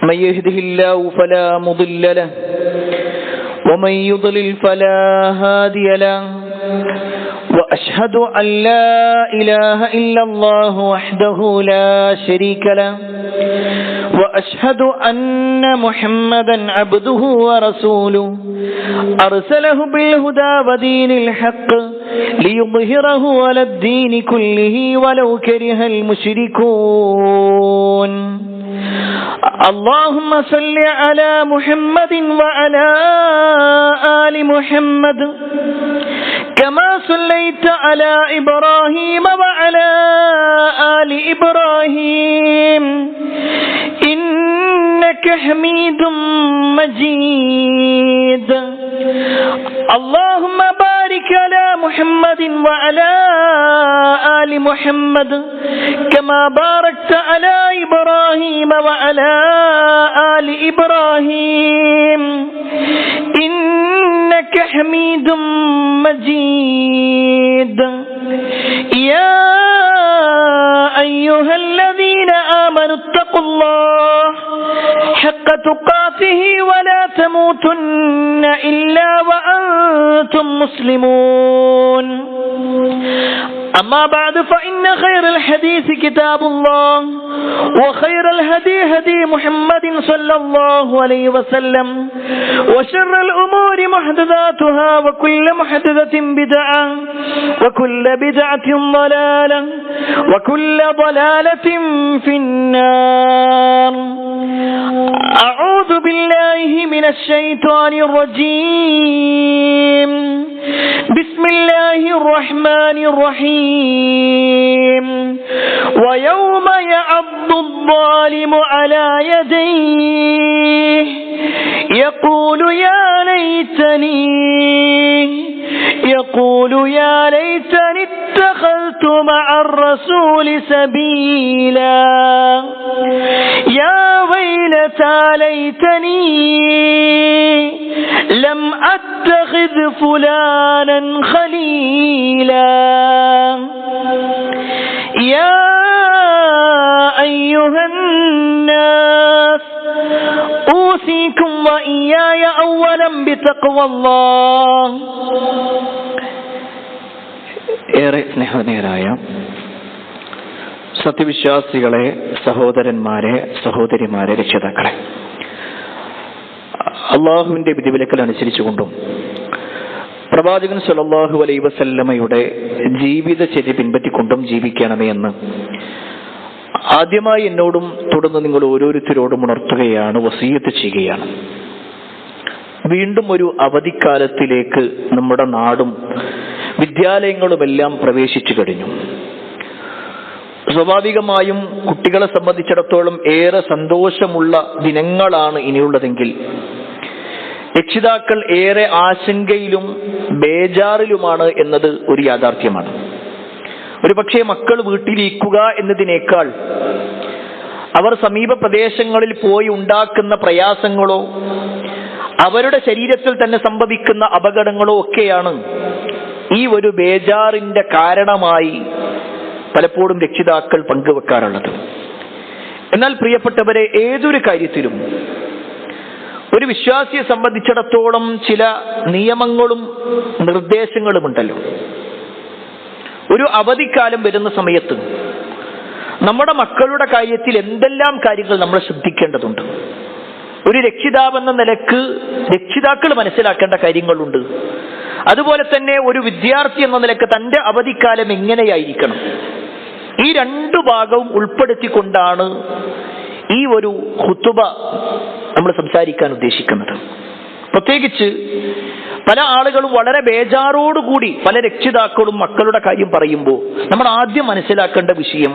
من يهده الله فلا مضل له ومن يضلل فلا هادي له وأشهد أن لا إله إلا الله وحده لا شريك له وأشهد أن محمدا عبده ورسوله أرسله بالهدى ودين الحق ليظهره على الدين كله ولو كره المشركون. اللهم صل على محمد وعلى آل محمد كما صليت على إبراهيم وعلى آل إبراهيم إنك حميد مجيد. اللهم بارك على محمد وعلى آل محمد كما باركت على إبراهيم وعلى آل إبراهيم إنك حميد مجيد. يا أيها الذين آمنوا اتقوا الله حق تقاته ولا تموتن إلا وأنتم مسلمون. أما بعد فإن خير الحديث كتاب الله وخير الهدي هدي محمد صلى الله عليه وسلم وشر الأمور محدثاتها وكل محدثة بدعة وكل بدعة ضلالة وكل ضلالة في النار. أعوذ بالله من الشيطان الرجيم. بسم الله الرحمن الرحيم. ويوم يعض الظالم على يديه يقول يا ليتني اتخذت مع الرسول سبيلا. يا ويلتى ليتني لم أتخذ فلانا خليلا. يا أيها الناس أوصيكم وإياي أولا بتقوى الله. ഏറെ സ്നേഹനീയരായ സത്യവിശ്വാസികളെ, സഹോദരന്മാരെ, സഹോദരിമാരെ, രക്ഷിതാക്കളെ, അള്ളാഹുവിന്റെ വിധിവിലക്കൽ അനുസരിച്ചുകൊണ്ടും പ്രവാചകൻ സല്ലല്ലാഹു അലൈഹി വസല്ലമയുടെ ജീവിതചര്യ പിൻപറ്റിക്കൊണ്ടും ജീവിക്കണമേ എന്ന് ആദ്യമായി എന്നോടും തുടർന്ന് നിങ്ങൾ ഓരോരുത്തരോടും ഉണർത്തുകയാണ്, വസീയത്ത് ചെയ്യുകയാണ്. വീണ്ടും ഒരു അവധിക്കാലത്തിലേക്ക് നമ്മുടെ നാടും വിദ്യാലയങ്ങളുമെല്ലാം പ്രവേശിച്ചു കഴിഞ്ഞു. സ്വാഭാവികമായും കുട്ടികളെ സംബന്ധിച്ചിടത്തോളം ഏറെ സന്തോഷമുള്ള ദിനങ്ങളാണ് ഇനിയുള്ളതെങ്കിൽ രക്ഷിതാക്കൾ ഏറെ ആശങ്കയിലും ബേജാറിലുമാണ് എന്നത് ഒരു യാഥാർത്ഥ്യമാണ്. ഒരു പക്ഷേ മക്കൾ വീട്ടിലിരിക്കുക എന്നതിനേക്കാൾ അവർ സമീപ പ്രദേശങ്ങളിൽ പോയി ഉണ്ടാക്കുന്ന പ്രയാസങ്ങളോ അവരുടെ ശരീരത്തിൽ തന്നെ സംഭവിക്കുന്ന അപകടങ്ങളോ ഒക്കെയാണ് ഈ ഒരു ബേജാറിന്റെ കാരണമായി പലപ്പോഴും രക്ഷിതാക്കൾ പങ്കുവെക്കാറുള്ളത്. എന്നാൽ പ്രിയപ്പെട്ടവരെ, ഏതൊരു കാര്യത്തിലും ഒരു വിശ്വാസിയെ സംബന്ധിച്ചിടത്തോളം ചില നിയമങ്ങളും നിർദ്ദേശങ്ങളുമുണ്ടല്ലോ. ഒരു അവധിക്കാലം വരുന്ന സമയത്ത് നമ്മുടെ മക്കളുടെ കാര്യത്തിൽ എന്തെല്ലാം കാര്യങ്ങൾ നമ്മൾ ശ്രദ്ധിക്കേണ്ടതുണ്ട്. ഒരു രക്ഷിതാവെന്ന നിലക്ക് രക്ഷിതാക്കൾ മനസ്സിലാക്കേണ്ട കാര്യങ്ങളുണ്ട്. അതുപോലെ തന്നെ ഒരു വിദ്യാർത്ഥി എന്ന നിലക്ക് തന്റെ അവധിക്കാലം എങ്ങനെയായിരിക്കണം, ഈ രണ്ടു ഭാഗവും ഉൾപ്പെടുത്തിക്കൊണ്ടാണ് ഈ ഒരു ഖുതുബ നമ്മൾ സംസാരിക്കാൻ ഉദ്ദേശിക്കുന്നത്. പ്രത്യേകിച്ച് പല ആളുകളും വളരെ ബേജാറോടുകൂടി പല രക്ഷിതാക്കളും മക്കളുടെ കാര്യം പറയുമ്പോൾ നമ്മൾ ആദ്യം മനസ്സിലാക്കേണ്ട വിഷയം,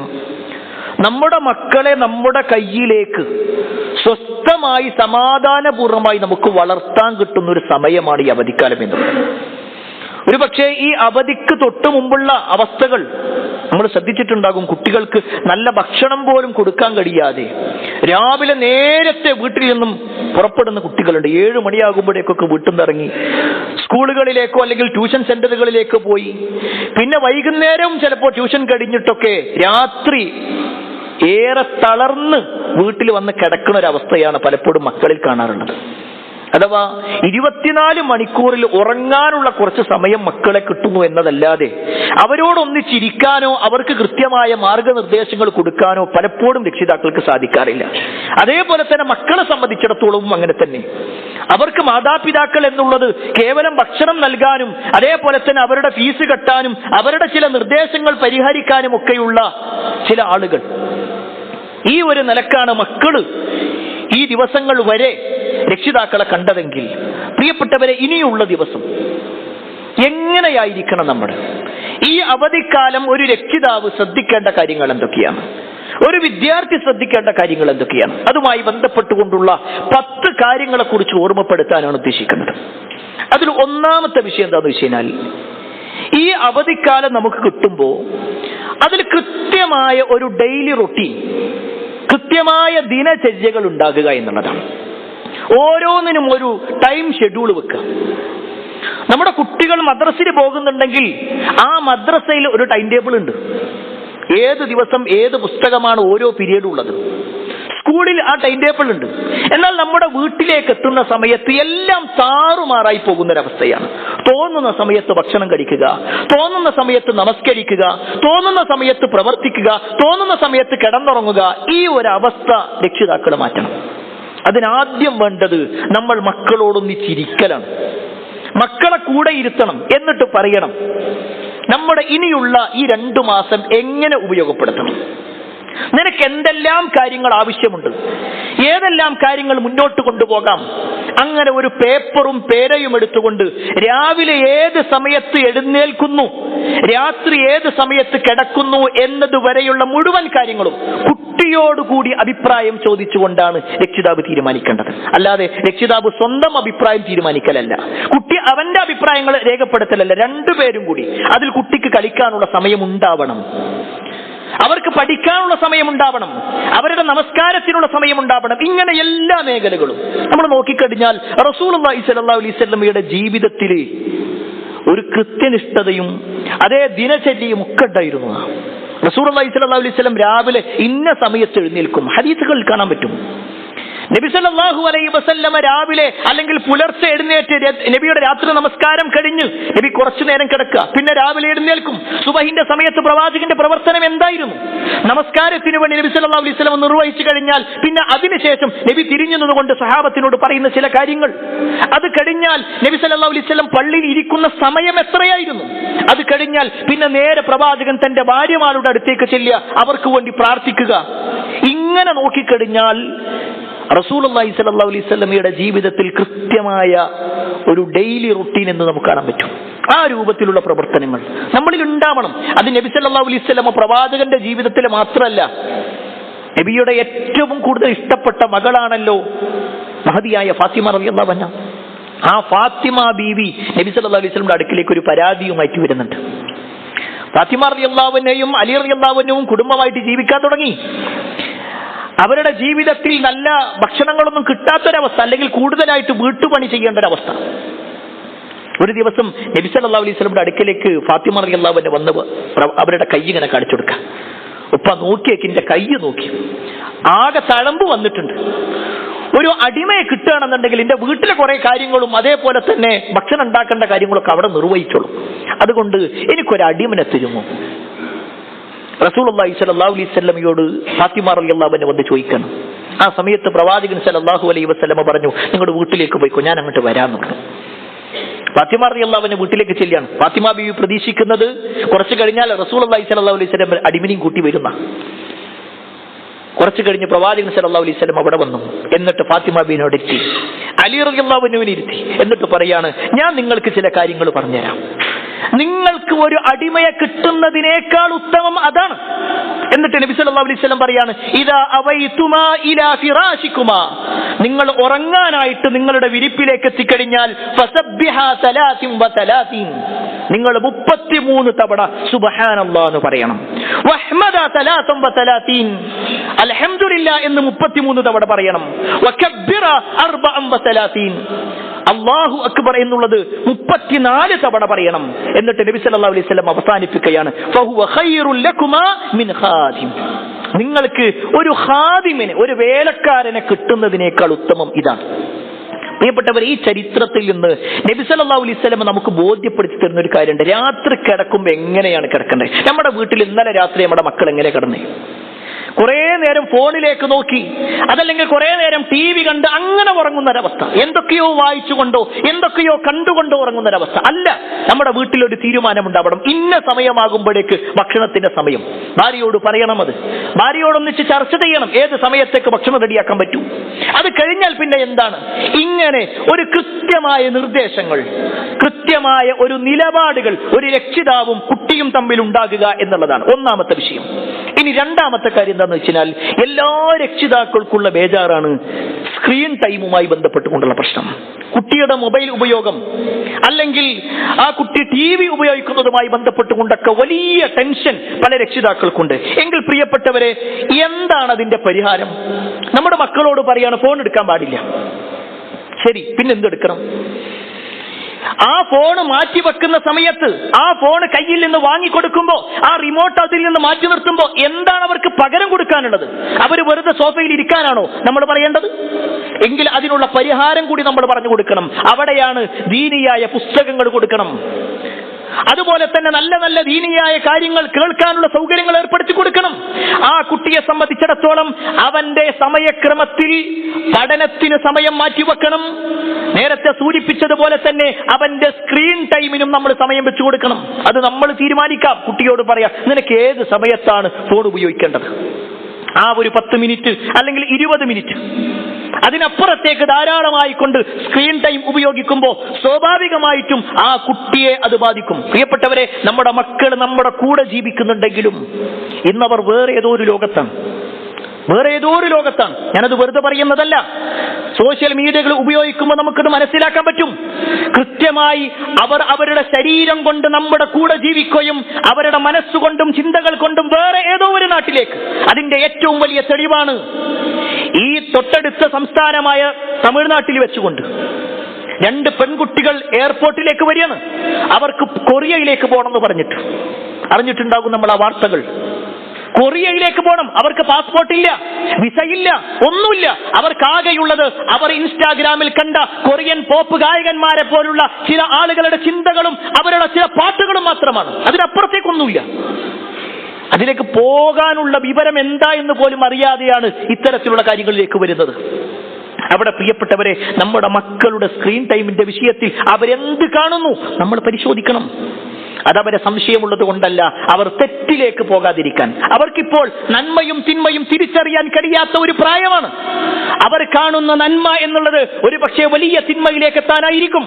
നമ്മുടെ മക്കളെ നമ്മുടെ കയ്യിലേക്ക് സ്വസ്ഥമായി സമാധാനപൂർവമായി നമുക്ക് വളർത്താൻ കിട്ടുന്ന ഒരു സമയമാണ് ഈ അവധിക്കാലം എന്നുള്ളത്. ഒരു പക്ഷേ ഈ അവധിക്ക് തൊട്ട് മുമ്പുള്ള അവസ്ഥകൾ നമ്മൾ ശ്രദ്ധിച്ചിട്ടുണ്ടാകും. കുട്ടികൾക്ക് നല്ല ഭക്ഷണം പോലും കൊടുക്കാൻ കഴിയാതെ രാവിലെ നേരത്തെ വീട്ടിൽ നിന്നും പുറപ്പെടുന്ന കുട്ടികളുണ്ട്. 7 മണിയാകുമ്പോഴേക്കൊക്കെ വീട്ടിൽ നിന്ന് ഇറങ്ങി സ്കൂളുകളിലേക്കോ അല്ലെങ്കിൽ ട്യൂഷൻ സെന്ററുകളിലേക്കോ പോയി പിന്നെ വൈകുന്നേരം ചിലപ്പോൾ ട്യൂഷൻ കഴിഞ്ഞിട്ടൊക്കെ രാത്രി ഏറെ തളർന്ന് വീട്ടിൽ വന്ന് കിടക്കുന്ന ഒരവസ്ഥയാണ് പലപ്പോഴും മക്കളിൽ കാണാറുള്ളത്. അഥവാ 24 മണിക്കൂറിൽ ഉറങ്ങാനുള്ള കുറച്ച് സമയം മക്കളെ കിട്ടുന്നു എന്നതല്ലാതെ അവരോടൊന്നിച്ചിരിക്കാനോ അവർക്ക് കൃത്യമായ മാർഗനിർദ്ദേശങ്ങൾ കൊടുക്കാനോ പലപ്പോഴും രക്ഷിതാക്കൾക്ക് സാധിക്കാറില്ല. അതേപോലെ തന്നെ മക്കളെ സംബന്ധിച്ചിടത്തോളവും അങ്ങനെ തന്നെ. അവർക്ക് മാതാപിതാക്കൾ എന്നുള്ളത് കേവലം ഭക്ഷണം നൽകാനും അതേപോലെ തന്നെ അവരുടെ ഫീസ് കെട്ടാനും അവരുടെ ചില നിർദ്ദേശങ്ങൾ പരിഹരിക്കാനും ഒക്കെയുള്ള ചില ആളുകൾ. ഈ ഒരു നിലക്കാണ് മക്കള് ഈ ദിവസങ്ങൾ വരെ രക്ഷിതാക്കളെ കണ്ടതെങ്കിൽ പ്രിയപ്പെട്ടവരെ, ഇനിയുള്ള ദിവസം എങ്ങനെയായിരിക്കണം നമ്മുടെ ഈ അവധിക്കാലം? ഒരു രക്ഷിതാവ് ശ്രദ്ധിക്കേണ്ട കാര്യങ്ങൾ എന്തൊക്കെയാണ്? ഒരു വിദ്യാർത്ഥി ശ്രദ്ധിക്കേണ്ട കാര്യങ്ങൾ എന്തൊക്കെയാണ്? അതുമായി ബന്ധപ്പെട്ടുകൊണ്ടുള്ള 10 കാര്യങ്ങളെ കുറിച്ച് ഓർമ്മപ്പെടുത്താനാണ് ഉദ്ദേശിക്കുന്നത്. അതിൽ ഒന്നാമത്തെ വിഷയം എന്താണെന്ന് വെച്ച് കഴിഞ്ഞാൽ, ഈ അവധിക്കാലം നമുക്ക് കിട്ടുമ്പോൾ അതിൽ കൃത്യമായ ഒരു ഡെയിലി റൊട്ടീൻ, കൃത്യമായ ദിനചര്യകൾ ഉണ്ടാകുക എന്നുള്ളതാണ്. ഓരോന്നിനും ഒരു ടൈം ഷെഡ്യൂൾ വെക്കുക. നമ്മുടെ കുട്ടികൾ മദ്രസയിൽ പോകുന്നുണ്ടെങ്കിൽ ആ മദ്രസയിൽ ഒരു ടൈം ടേബിൾ ഉണ്ട്. ഏത് ദിവസം ഏത് പുസ്തകമാണ് ഓരോ പീരീഡ് ഉള്ളത്. സ്കൂളിൽ ആ ടൈം ടേബിൾ ഉണ്ട്. എന്നാൽ നമ്മുടെ വീട്ടിലേക്ക് എത്തുന്ന സമയത്ത് എല്ലാം താറുമാറായി പോകുന്നൊരവസ്ഥയാണ്. തോന്നുന്ന സമയത്ത് ഭക്ഷണം കഴിക്കുക, തോന്നുന്ന സമയത്ത് നമസ്കരിക്കുക, തോന്നുന്ന സമയത്ത് പ്രവർത്തിക്കുക, തോന്നുന്ന സമയത്ത് കിടന്നുറങ്ങുക. ഈ ഒരു അവസ്ഥ രക്ഷിതാക്കൾ മാറ്റണം. അതിനാദ്യം വേണ്ടത് നമ്മൾ മക്കളോടൊന്നിച്ചിരിക്കലാണ്. മക്കളെ കൂടെ ഇരുത്തണം. എന്നിട്ട് പറയണം, നമ്മുടെ ഇനിയുള്ള ഈ 2 മാസം എങ്ങനെ ഉപയോഗപ്പെടുത്തണം, നിനക്ക് എന്തെല്ലാം കാര്യങ്ങൾ ആവശ്യമുണ്ട്, ഏതെല്ലാം കാര്യങ്ങൾ മുന്നോട്ട് കൊണ്ടുപോകാം. അങ്ങനെ ഒരു പേപ്പറും പേനയും എടുത്തുകൊണ്ട് രാവിലെ ഏത് സമയത്ത് എഴുന്നേൽക്കുന്നു, രാത്രി ഏത് സമയത്ത് കിടക്കുന്നു എന്നതുവരെയുള്ള മുഴുവൻ കാര്യങ്ങളും കുട്ടിയോടുകൂടി അഭിപ്രായം ചോദിച്ചുകൊണ്ടാണ് രക്ഷിതാവ് തീരുമാനിക്കേണ്ടത്. അല്ലാതെ രക്ഷിതാവ് സ്വന്തം അഭിപ്രായം തീരുമാനിക്കലല്ല, കുട്ടി അവന്റെ അഭിപ്രായങ്ങൾ രേഖപ്പെടുത്തലല്ല. രണ്ടുപേരും കൂടി. അതിൽ കുട്ടിക്ക് കളിക്കാനുള്ള സമയം ഉണ്ടാവണം, അവർക്ക് പഠിക്കാനുള്ള സമയമുണ്ടാവണം, അവരുടെ നമസ്കാരത്തിനുള്ള സമയമുണ്ടാവണം. ഇങ്ങനെ എല്ലാ മേഖലകളും നമ്മൾ നോക്കിക്കഴിഞ്ഞാൽ റസൂലുള്ളാഹി സ്വല്ലല്ലാഹു അലൈഹി വസല്ലമയുടെ ജീവിതത്തിൽ ഒരു കൃത്യനിഷ്ഠതയും അതേ ദിനചര്യയും ഒക്കെ ഉണ്ടായിരുന്നു. റസൂലുള്ളാഹി സ്വല്ലല്ലാഹു അലൈഹി വസല്ലം രാവിലെ ഇന്ന സമയത്ത് എഴുന്നേൽക്കും. ഹദീസുകളിൽ കാണാൻ പറ്റും. നബി സല്ലല്ലാഹു അലൈഹി വസല്ലമ രാവിലെ അല്ലെങ്കിൽ പുലർച്ചെ എഴുന്നേറ്റ് നബിയുടെ രാത്രി നമസ്കാരം കഴിഞ്ഞ് നബി കുറച്ചു നേരം കിടക്കുക, പിന്നെ രാവിലെ എഴുന്നേൽക്കും. സുബഹിന്റെ സമയത്ത് പ്രവാചകന്റെ പ്രവർത്തനം എന്തായിരുന്നു? നമസ്കാരത്തിന് വേണ്ടി നബി സല്ലല്ലാഹു അലൈഹി വസല്ലം നിർവഹിച്ചു കഴിഞ്ഞാൽ പിന്നെ അതിനുശേഷം നബി തിരിഞ്ഞു നിന്നുകൊണ്ട് സഹാബത്തിനോട് പറയുന്ന ചില കാര്യങ്ങൾ. അത് കഴിഞ്ഞാൽ നബി സല്ലല്ലാഹു അലൈഹി വസല്ലം പള്ളിയിൽ ഇരിക്കുന്ന സമയം എത്രയായിരുന്നു? അത് കഴിഞ്ഞാൽ പിന്നെ നേരെ പ്രവാചകൻ തന്റെ ഭാര്യമാരുടെ അടുത്തേക്ക് ചെല്ലുക, അവർക്ക് വേണ്ടി പ്രാർത്ഥിക്കുക. ഇങ്ങനെ നോക്കിക്കഴിഞ്ഞാൽ റസൂലുള്ളാഹി സ്വല്ലല്ലാഹു അലൈഹി വസല്ലമയുടെ ജീവിതത്തിൽ കൃത്യമായ ഒരു ഡെയിലി റുട്ടീൻ എന്ന് നമുക്ക് കാണാൻ പറ്റും. ആ രൂപത്തിലുള്ള പ്രവർത്തനങ്ങൾ നമ്മളിൽ ഉണ്ടാവണം. അത് നബി സല്ലല്ലാഹു അലൈഹി വസല്ലമ പ്രവാചകന്റെ ജീവിതത്തിൽ മാത്രമല്ല, നബിയുടെ ഏറ്റവും കൂടുതൽ ഇഷ്ടപ്പെട്ട മകളാണല്ലോ മഹദിയായ ഫാത്തിമ റളിയല്ലാഹു അൻഹ. ആ ഫാത്തിമ ബീവി നബി സല്ലല്ലാഹു അലൈഹി വസല്ലമയുടെ അടുക്കിലേക്ക് ഒരു പരാതിയുമായിട്ട് വരുന്നുണ്ട്. ഫാത്തിമ റളിയല്ലാഹു അൻഹയും അലി റളിയല്ലാഹു അൻഹുവും കുടുംബമായിട്ട് ജീവിക്കാൻ തുടങ്ങി. അവരുടെ ജീവിതത്തിൽ നല്ല ഭക്ഷണങ്ങളൊന്നും കിട്ടാത്തൊരവസ്ഥ, അല്ലെങ്കിൽ കൂടുതലായിട്ട് വീട്ടുപണി ചെയ്യേണ്ട ഒരവസ്ഥ. ഒരു ദിവസം നബി സല്ലല്ലാഹു അലൈഹി വസല്ലമയുടെ അടുക്കലേക്ക് ഫാത്തിമ റളിയല്ലാഹു അൻഹ വന്ന് അവരുടെ കൈ ഇങ്ങനെ കാണിച്ചു കൊടുക്കുക. ഉപ്പ നോക്കിയേക്ക്, എന്റെ കൈ നോക്കി, ആകെ തഴമ്പ് വന്നിട്ടുണ്ട്. ഒരു അടിമയെ കിട്ടുകയാണെന്നുണ്ടെങ്കിൽ എന്റെ വീട്ടിലെ കുറെ കാര്യങ്ങളും അതേപോലെ തന്നെ ഭക്ഷണം ഉണ്ടാക്കേണ്ട കാര്യങ്ങളൊക്കെ അവിടെ നിർവഹിച്ചോളും. അതുകൊണ്ട് എനിക്കൊരു അടിമനെ തരുമോ? റസൂലുള്ളാഹി സ്വല്ലല്ലാഹു അലൈഹി വസല്ലമയോട് ഫാത്തിമ റളിയല്ലാഹു അൻഹ വന്ന് ചോദിക്കണം. ആ സമയത്ത് പ്രവാചകൻ സ്വല്ലല്ലാഹു അലൈഹി വസല്ലമ പറഞ്ഞു, നിങ്ങളുടെ വീട്ടിലേക്ക് പോയിക്കോ, ഞാൻ അങ്ങോട്ട് വരാമെന്ന് പറഞ്ഞു. ഫാത്തിമ റളിയല്ലാഹു അൻഹ വീട്ടിലേക്ക് ചെല്ലുകയാണ്. ഫാത്തിമ ബീവി പ്രതീക്ഷിക്കുന്നത് കുറച്ച് കഴിഞ്ഞാൽ റസൂലുള്ളാഹി സ്വല്ലല്ലാഹു അലൈഹി വസല്ലം അടിമനെയും കൂട്ടി വരുന്ന. കുറച്ച് കഴിഞ്ഞ് പ്രവാചകൻ സല്ലല്ലാഹു അലൈഹി വസല്ലം അവിടെ വന്നു. എന്നിട്ട് ഫാത്തിമ ബീവിനോട് എത്തി, അലി റളിയല്ലാഹു അൻഹുവിനെ ഇരുത്തി. എന്നിട്ട് പറയാണ്, ഞാൻ നിങ്ങൾക്ക് ചില കാര്യങ്ങൾ പറഞ്ഞുതരാം. നിങ്ങൾക്ക് ഒരു അടിമയെ കിട്ടുന്നതിനേക്കാൾ ഉത്തമം അതാണ്. എന്നിട്ട് നബി സല്ലല്ലാഹു അലൈഹി വസല്ലം പറയാണ്, ഇദാ അവൈതുമാ ഇലാ ഫിറാശികുമാ, നിങ്ങൾ ഉറങ്ങാനായിട്ട് നിങ്ങളുടെ വിരിപ്പിലേക്ക് എത്തിക്കഴിഞ്ഞാൽ ഫസബ്ബിഹാ 33, നിങ്ങൾ 33 തവണ സുബ്ഹാനല്ലാഹ് എന്ന് പറയണം. വഹ്മദാ 33, അൽഹംദുലില്ലാഹ് എന്ന് 33 തവണ പറയണം. വകബ്ബിറ 34, അല്ലാഹു അക്ബർ എന്നുള്ളത് 34 തവണ പറയണം. എന്നിട്ട് നബി സല്ലല്ലാഹു അലൈഹി വസല്ലം അവസാനിപ്പിക്കുകയാണ്, ഫഹുവ ഖൈറുൽ ലകുമാ മിൻ ഖാദിം, നിങ്ങൾക്ക് ഒരു ഖാദിമിനെ, ഒരു വേലക്കാരനെ കിട്ടുന്നതിനേക്കാൾ ഉത്തമം ഇതാണ്. പ്രിയപ്പെട്ടവർ, ഈ ചരിത്രത്തിൽ നിന്ന് നബി സല്ലല്ലാഹു അലൈഹി വസല്ലം നമുക്ക് ബോധ്യപ്പെടുത്തി തരുന്ന ഒരു കാര്യമുണ്ട്. രാത്രി കിടക്കുമ്പോൾ എങ്ങനെയാണ് കിടക്കേണ്ടത്? നമ്മുടെ വീട്ടിൽ ഇന്നലെ രാത്രി നമ്മുടെ മക്കൾ എങ്ങനെ കിടന്നേ? കുറെ നേരം ഫോണിലേക്ക് നോക്കി, അതല്ലെങ്കിൽ കുറെ നേരം TV കണ്ട് അങ്ങനെ ഉറങ്ങുന്നൊരവസ്ഥ, എന്തൊക്കെയോ വായിച്ചുകൊണ്ടോ എന്തൊക്കെയോ കണ്ടുകൊണ്ടോ ഉറങ്ങുന്നൊരവസ്ഥ അല്ല. നമ്മുടെ വീട്ടിലൊരു തീരുമാനമുണ്ടാവണം. ഇന്ന സമയമാകുമ്പോഴേക്ക് ഭക്ഷണത്തിന്റെ സമയം. ഭാര്യയോട് പറയണം, അത് ഭാര്യയോടൊന്നിച്ച് ചർച്ച ചെയ്യണം, ഏത് സമയത്തേക്ക് ഭക്ഷണം റെഡിയാക്കാൻ പറ്റും. അത് കഴിഞ്ഞാൽ പിന്നെ എന്താണ്, ഇങ്ങനെ ഒരു കൃത്യമായ നിർദ്ദേശങ്ങൾ, കൃത്യമായ ഒരു നിലപാടുകൾ ഒരു രക്ഷിതാവും കുട്ടിയും തമ്മിൽ ഉണ്ടാകുക എന്നുള്ളതാണ് ഒന്നാമത്തെ വിഷയം. ഇനി രണ്ടാമത്തെ കാര്യം എന്താണെന്ന് വെച്ചാൽ, എല്ലാ രക്ഷിതാക്കൾക്കുള്ള ബേജാറാണ് സ്ക്രീൻ ടൈമുമായി ബന്ധപ്പെട്ടുകൊണ്ടുള്ള പ്രശ്നം. കുട്ടിയുടെ മൊബൈൽ ഉപയോഗം, അല്ലെങ്കിൽ ആ കുട്ടി TV ഉപയോഗിക്കുന്നതുമായി ബന്ധപ്പെട്ടുകൊണ്ടൊക്കെ വലിയ ടെൻഷൻ പല രക്ഷിതാക്കൾക്കുണ്ട്. എങ്കിൽ പ്രിയപ്പെട്ടവരെ, എന്താണ് അതിന്റെ പരിഹാരം? നമ്മുടെ മക്കളോട് പറയാണ് ഫോൺ എടുക്കാൻ പാടില്ല. ശരി, പിന്നെന്തെടുക്കണം? ആ ഫോണ് മാറ്റി വെക്കുന്ന സമയത്ത്, ആ ഫോണ് കയ്യിൽ നിന്ന് വാങ്ങിക്കൊടുക്കുമ്പോ, ആ റിമോട്ട് അതിൽ നിന്ന് മാറ്റി നിർത്തുമ്പോ എന്താണ് അവർക്ക് പകരം കൊടുക്കാനുള്ളത്? അവർ വെറുതെ സോഫയിൽ ഇരിക്കാനാണോ നമ്മൾ പറയേണ്ടത്? എങ്കിൽ അതിനുള്ള പരിഹാരം കൂടി നമ്മൾ പറഞ്ഞു കൊടുക്കണം. അവിടെയാണ് ദീനിയായ പുസ്തകങ്ങൾ കൊടുക്കണം. അതുപോലെ തന്നെ നല്ല നല്ല ദീനിയായ കാര്യങ്ങൾ കേൾക്കാനുള്ള സൗകര്യങ്ങൾ ഏർപ്പെടുത്തി കൊടുക്കണം. ആ കുട്ടിയെ സംബന്ധിച്ചിടത്തോളം അവന്റെ സമയക്രമത്തിൽ പഠനത്തിന് സമയം മാറ്റിവെക്കണം. നേരത്തെ സൂചിപ്പിച്ചതുപോലെ തന്നെ അവന്റെ സ്ക്രീൻ ടൈമിനും നമ്മൾ സമയം വെച്ചു കൊടുക്കണം. അത് നമ്മൾ തീരുമാനിക്കാം. കുട്ടിയോട് പറയാം, നിനക്ക് ഏത് സമയത്താണ് ഫോൺ ഉപയോഗിക്കേണ്ടത്? ആ ഒരു 10 മിനിറ്റ് അല്ലെങ്കിൽ 20 മിനിറ്റ്, അതിനപ്പുറത്തേക്ക് ധാരാളമായി കൊണ്ട് സ്ക്രീൻ ടൈം ഉപയോഗിക്കുമ്പോൾ സ്വാഭാവികമായിട്ടും ആ കുട്ടിയെ അത് ബാധിക്കും. പ്രിയപ്പെട്ടവരെ, നമ്മുടെ മക്കൾ നമ്മുടെ കൂടെ ജീവിക്കുന്നുണ്ടെങ്കിലും ഇന്നവർ വേറെ ഏതോ ഒരു ലോകത്താണ്. ഞാനത് വെറുതെ പറയുന്നതല്ല. സോഷ്യൽ മീഡിയകൾ ഉപയോഗിക്കുമ്പോൾ നമുക്കത് മനസ്സിലാക്കാൻ പറ്റും. കൃത്യമായി അവർ അവരുടെ ശരീരം കൊണ്ട് നമ്മുടെ കൂടെ ജീവിക്കുകയും അവരുടെ മനസ്സുകൊണ്ടും ചിന്തകൾ കൊണ്ടും വേറെ ഏതോ ഒരു നാട്ടിലേക്ക്. അതിന്റെ ഏറ്റവും വലിയ തെളിവാണ് ഈ തൊട്ടടുത്ത സംസ്ഥാനമായ തമിഴ്നാട്ടിൽ വെച്ചുകൊണ്ട് 2 പെൺകുട്ടികൾ എയർപോർട്ടിലേക്ക് വരികയാണ്. അവർക്ക് കൊറിയയിലേക്ക് പോകണമെന്ന് പറഞ്ഞിട്ട്. അറിഞ്ഞിട്ടുണ്ടാകും നമ്മൾ ആ വാർത്തകൾ. കൊറിയയിലേക്ക് പോകണം. അവർക്ക് പാസ്പോർട്ട് ഇല്ല, വിസ ഇല്ല, ഒന്നുമില്ല. അവർക്കാകെയുള്ളത് അവർ ഇൻസ്റ്റാഗ്രാമിൽ കണ്ട കൊറിയൻ പോപ്പ് ഗായകന്മാരെ പോലുള്ള ചില ആളുകളുടെ ചിന്തകളും അവരുടെ ചില പാട്ടുകളും മാത്രമാണ്. അതിനപ്പുറത്തേക്കൊന്നുമില്ല. അതിലേക്ക് പോകാനുള്ള വിവരം എന്താ എന്ന് പോലും അറിയാതെയാണ് ഇത്തരത്തിലുള്ള കാര്യങ്ങളിലേക്ക് വരുന്നത്. അവിടെ പ്രിയപ്പെട്ടവരെ, നമ്മുടെ മക്കളുടെ സ്ക്രീൻ ടൈമിന്റെ വിഷയത്തിൽ അവരെന്ത് കാണുന്നു നമ്മൾ പരിശോധിക്കണം. അതവരെ സംശയമുള്ളത് കൊണ്ടല്ല, അവർ തെറ്റിലേക്ക് പോകാതിരിക്കാൻ. അവർക്കിപ്പോൾ നന്മയും തിന്മയും തിരിച്ചറിയാൻ കഴിയാത്ത ഒരു പ്രായമാണ്. അവർ കാണുന്ന നന്മ എന്നുള്ളത് ഒരു പക്ഷേ വലിയ തിന്മയിലേക്ക് എത്താനായിരിക്കും.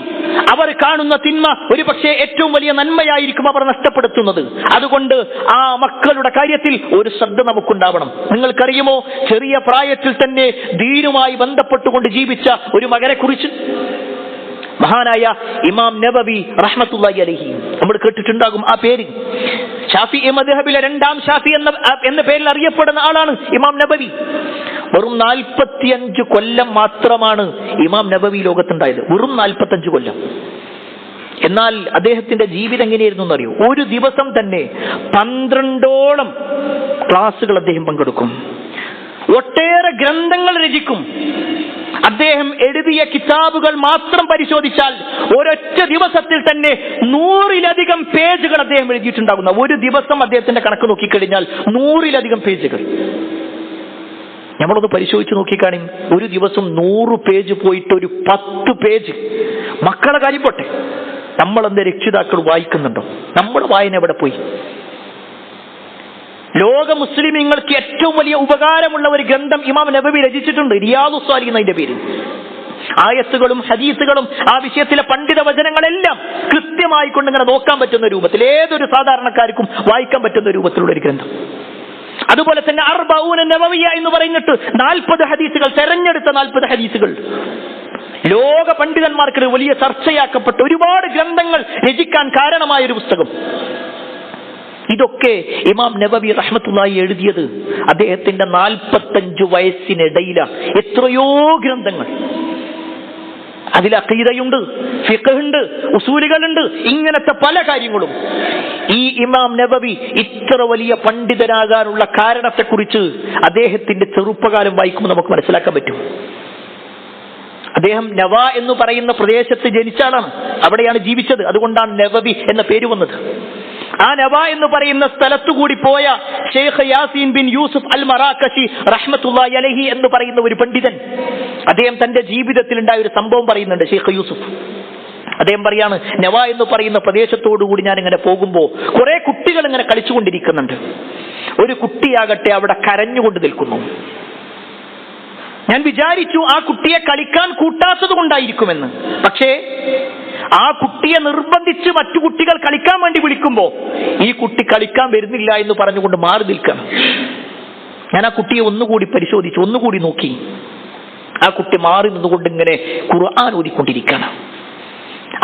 അവർ കാണുന്ന തിന്മ ഒരു പക്ഷേ ഏറ്റവും വലിയ നന്മയായിരിക്കും അവർ നഷ്ടപ്പെടുത്തുന്നത്. അതുകൊണ്ട് ആ മക്കളുടെ കാര്യത്തിൽ ഒരു ശ്രദ്ധ നമുക്കുണ്ടാവണം. നിങ്ങൾക്കറിയുമോ, ചെറിയ പ്രായത്തിൽ തന്നെ ദീനുമായി ബന്ധപ്പെട്ടുകൊണ്ട് ജീവിച്ച ഒരു മകനെ കുറിച്ച് മഹാനായ ഇമാം നബവി റഹ്മത്തുള്ളാഹി അലൈഹി, നമ്മൾ കേട്ടിട്ടുണ്ടാകും ആ പേര്. ഷാഫിഈ മദ്ഹബിലെ 2ാം ഷാഫി എന്ന പേരിൽ അറിയപ്പെടുന്ന ആളാണ് ഇമാം നബവി. വെറും 45 കൊല്ലം മാത്രമാണ് ഇമാം നബവി ലോകത്തുണ്ടായത്. വെറും 45 കൊല്ലം. എന്നാൽ അദ്ദേഹത്തിന്റെ ജീവിതം എങ്ങനെയായിരുന്നു എന്നറിയോ? ഒരു ദിവസം തന്നെ 12ഓളം ക്ലാസുകൾ അദ്ദേഹം പങ്കെടുക്കും. ഒട്ടേറെ ഗ്രന്ഥങ്ങൾ രചിക്കും. അദ്ദേഹം എഴുതിയ കിതാബുകൾ മാത്രം പരിശോധിച്ചാൽ ഒരൊറ്റ ദിവസത്തിൽ തന്നെ 100-ലധികം പേജുകൾ അദ്ദേഹം എഴുതിയിട്ടുണ്ടാകുന്ന. ഒരു ദിവസം അദ്ദേഹത്തിന്റെ കണക്ക് നോക്കിക്കഴിഞ്ഞാൽ 100-ലധികം പേജുകൾ. നമ്മളൊന്ന് പരിശോധിച്ച് നോക്കിക്കാണി. ഒരു ദിവസം 100 പേജ് പോയിട്ട് ഒരു 10 പേജ്. മക്കളെ കാര്യം പോട്ടെ, നമ്മളെന്ത് രക്ഷിതാക്കൾ വായിക്കുന്നുണ്ടോ? നമ്മുടെ വായന എവിടെ പോയി? ലോക മുസ്ലിമീങ്ങൾക്ക് ഏറ്റവും വലിയ ഉപകാരമുള്ള ഒരു ഗ്രന്ഥം ഇമാം നബവി രചിച്ചിട്ടുണ്ട്, റിയാദുസ് സ്വാലിഹീൻ എന്നതിന്റെ പേര്. ആയത്തുകളും ഹദീസുകളും ആ വിഷയത്തിലെ പണ്ഡിത വചനങ്ങളെല്ലാം കൃത്യമായി കൊണ്ട് ഇങ്ങനെ നോക്കാൻ പറ്റുന്ന രൂപത്തിൽ, ഏതൊരു സാധാരണക്കാർക്കും വായിക്കാൻ പറ്റുന്ന രൂപത്തിലുള്ള ഒരു ഗ്രന്ഥം. അതുപോലെ തന്നെ 40 നബവിയ എന്ന് പറഞ്ഞിട്ട് 40 ഹദീസുകൾ, തെരഞ്ഞെടുത്ത 40 ഹദീസുകൾ ലോക പണ്ഡിതന്മാർക്ക് വലിയ ചർച്ചയാക്കപ്പെട്ട ഒരുപാട് ഗ്രന്ഥങ്ങൾ രചിക്കാൻ കാരണമായ ഒരു പുസ്തകം. ഇതൊക്കെ ഇമാം നബവി റഹ്മത്തുള്ളാഹി എഴുതിയത് അദ്ദേഹത്തിന്റെ 45 വയസ്സിനിടയിലാണ്. എത്രയോ ഗ്രന്ഥങ്ങൾ. അതിൽ അഖീദയുണ്ട്, ഫിഖ്ഹുണ്ട്, ഉസൂലുകളുണ്ട്, ഇങ്ങനത്തെ പല കാര്യങ്ങളും. ഈ ഇമാം നബവി ഇത്ര വലിയ പണ്ഡിതനാകാനുള്ള കാരണത്തെക്കുറിച്ച് അദ്ദേഹത്തിന്റെ ചെറുപ്പകാലം വായിക്കുമ്പോൾ നമുക്ക് മനസ്സിലാക്കാൻ പറ്റും. അദ്ദേഹം നവ എന്ന് പറയുന്ന പ്രദേശത്ത് ജനിച്ച ആളാണ്, അവിടെയാണ് ജീവിച്ചത്. അതുകൊണ്ടാണ് നബവി എന്ന പേര് വന്നത്. ആ നവ എന്ന് പറയുന്ന സ്ഥലത്തുകൂടി പോയ ഷെയ്ഖ് യാസീൻ ബിൻ യൂസുഫ് അൽ മറാക്കശി റഹ്മത്തുള്ളാഹി അലൈഹി എന്ന് പറയുന്ന ഒരു പണ്ഡിതൻ, അദ്ദേഹം തന്റെ ജീവിതത്തിൽ ഉണ്ടായ ഒരു സംഭവം പറയുന്നുണ്ട്. ഷെയ്ഖ് യൂസുഫ് അദ്ദേഹം പറയാണ്, നവ എന്ന് പറയുന്ന പ്രദേശത്തോടുകൂടി ഞാൻ ഇങ്ങനെ പോകുമ്പോൾ കുറെ കുട്ടികൾ ഇങ്ങനെ കളിച്ചുകൊണ്ടിരിക്കുന്നുണ്ട്. ഒരു കുട്ടിയാകട്ടെ അവിടെ കരഞ്ഞുകൊണ്ട് നിൽക്കുന്നു. ഞാൻ വിചാരിച്ചു ആ കുട്ടിയെ കളിക്കാൻ കൂട്ടാത്തത് കൊണ്ടായിരിക്കുമെന്ന്. പക്ഷേ ആ കുട്ടിയെ നിർബന്ധിച്ച് മറ്റു കുട്ടികൾ കളിക്കാൻ വേണ്ടി വിളിക്കുമ്പോ ഈ കുട്ടി കളിക്കാൻ വരുന്നില്ല എന്ന് പറഞ്ഞുകൊണ്ട് മാറി നിൽക്കണം. ഞാൻ ആ കുട്ടിയെ ഒന്നുകൂടി പരിശോധിച്ചു, ഒന്നുകൂടി നോക്കി. ആ കുട്ടി മാറി നിന്നുകൊണ്ട് ഇങ്ങനെ ഖുർആൻ ഓതിക്കൊണ്ടിരിക്കണം.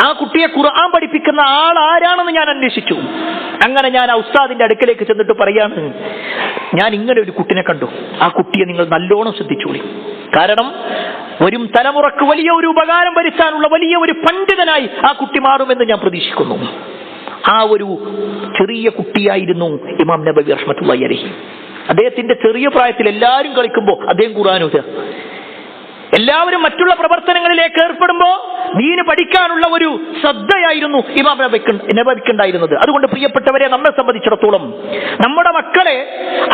ആ കുട്ടിയെ ഖുർആൻ പഠിപ്പിക്കുന്ന ആൾ ആരാണെന്ന് ഞാൻ അന്വേഷിച്ചു. അങ്ങനെ ഞാൻ ആ ഉസ്താദിന്റെ അടുക്കലേക്ക് ചെന്നിട്ട് പറയാണ്, ഞാൻ ഇങ്ങനെ ഒരു കുട്ടിനെ കണ്ടു. ആ കുട്ടിയെ നിങ്ങൾ നല്ലോണം ശ്രദ്ധിച്ചോളി. കാരണം വരും തലമുറക്ക് വലിയ ഒരു ഉപകാരം വരുത്താനുള്ള വലിയ ഒരു പണ്ഡിതനായി ആ കുട്ടി മാറുമെന്ന് ഞാൻ പ്രതീക്ഷിക്കുന്നു. ആ ഒരു ചെറിയ കുട്ടിയായിരുന്നു ഇമാം നബവി റഹ്മത്തുള്ളാഹി അലൈഹി. അദ്ദേഹത്തിന്റെ ചെറിയ പ്രായത്തിൽ എല്ലാവരും കളിക്കുമ്പോൾ അദ്ദേഹം ഖുർആൻ ഓതുക. എല്ലാവരും മറ്റുള്ള പ്രവർത്തനങ്ങളിലേക്ക് ഏർപ്പെടുമ്പോ ദീന് പഠിക്കാനുള്ള ഒരു ശ്രദ്ധയായിരുന്നു ഇമാം നബവിക്കുണ്ടായിരുന്നത്. അതുകൊണ്ട് പ്രിയപ്പെട്ടവരെ, നമ്മെ സംബന്ധിച്ചിടത്തോളം നമ്മുടെ മക്കളെ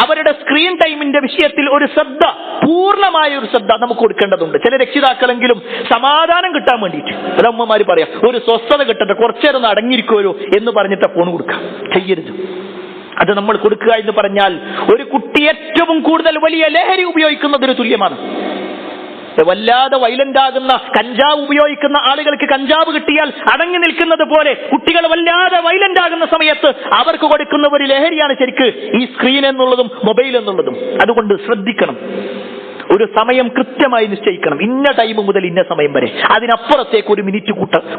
അവരുടെ സ്ക്രീൻ ടൈമിന്റെ വിഷയത്തിൽ ഒരു ശ്രദ്ധ, പൂർണ്ണമായ ഒരു ശ്രദ്ധ നമുക്ക് കൊടുക്കേണ്ടതുണ്ട്. ചില രക്ഷിതാക്കളെങ്കിലും സമാധാനം കിട്ടാൻ വേണ്ടിയിട്ട്, ചില അമ്മമാര് പറയാം, ഒരു സ്വസ്ഥത കിട്ടട്ടെ, കുറച്ചേരം അടങ്ങിയിരിക്കുമല്ലോ എന്ന് പറഞ്ഞിട്ട് ഫോൺ കൊടുക്കാം. ചെയ്യരുത്. അത് നമ്മൾ കൊടുക്കുക എന്ന് പറഞ്ഞാൽ ഒരു കുട്ടി ഏറ്റവും കൂടുതൽ വലിയ ലഹരി ഉപയോഗിക്കുന്നതിന് തുല്യമാണ്. വല്ലാതെ വയലന്റ് ആകുന്ന കഞ്ചാവ് ഉപയോഗിക്കുന്ന ആളുകൾക്ക് കഞ്ചാവ് കിട്ടിയാൽ അടങ്ങി നിൽക്കുന്നത് പോലെ കുട്ടികൾ വല്ലാതെ വയലന്റ് ആകുന്ന സമയത്ത് അവർക്ക് കൊടുക്കുന്ന ഒരു ലഹരിയാണ് ശരിക്ക് ഈ സ്ക്രീൻ എന്നുള്ളതും മൊബൈൽ എന്നുള്ളതും. അതുകൊണ്ട് ശ്രദ്ധിക്കണം. ഒരു സമയം കൃത്യമായി നിശ്ചയിക്കണം. ഇന്ന ടൈം മുതൽ ഇന്ന സമയം വരെ, അതിനപ്പുറത്തേക്ക് ഒരു മിനിറ്റ്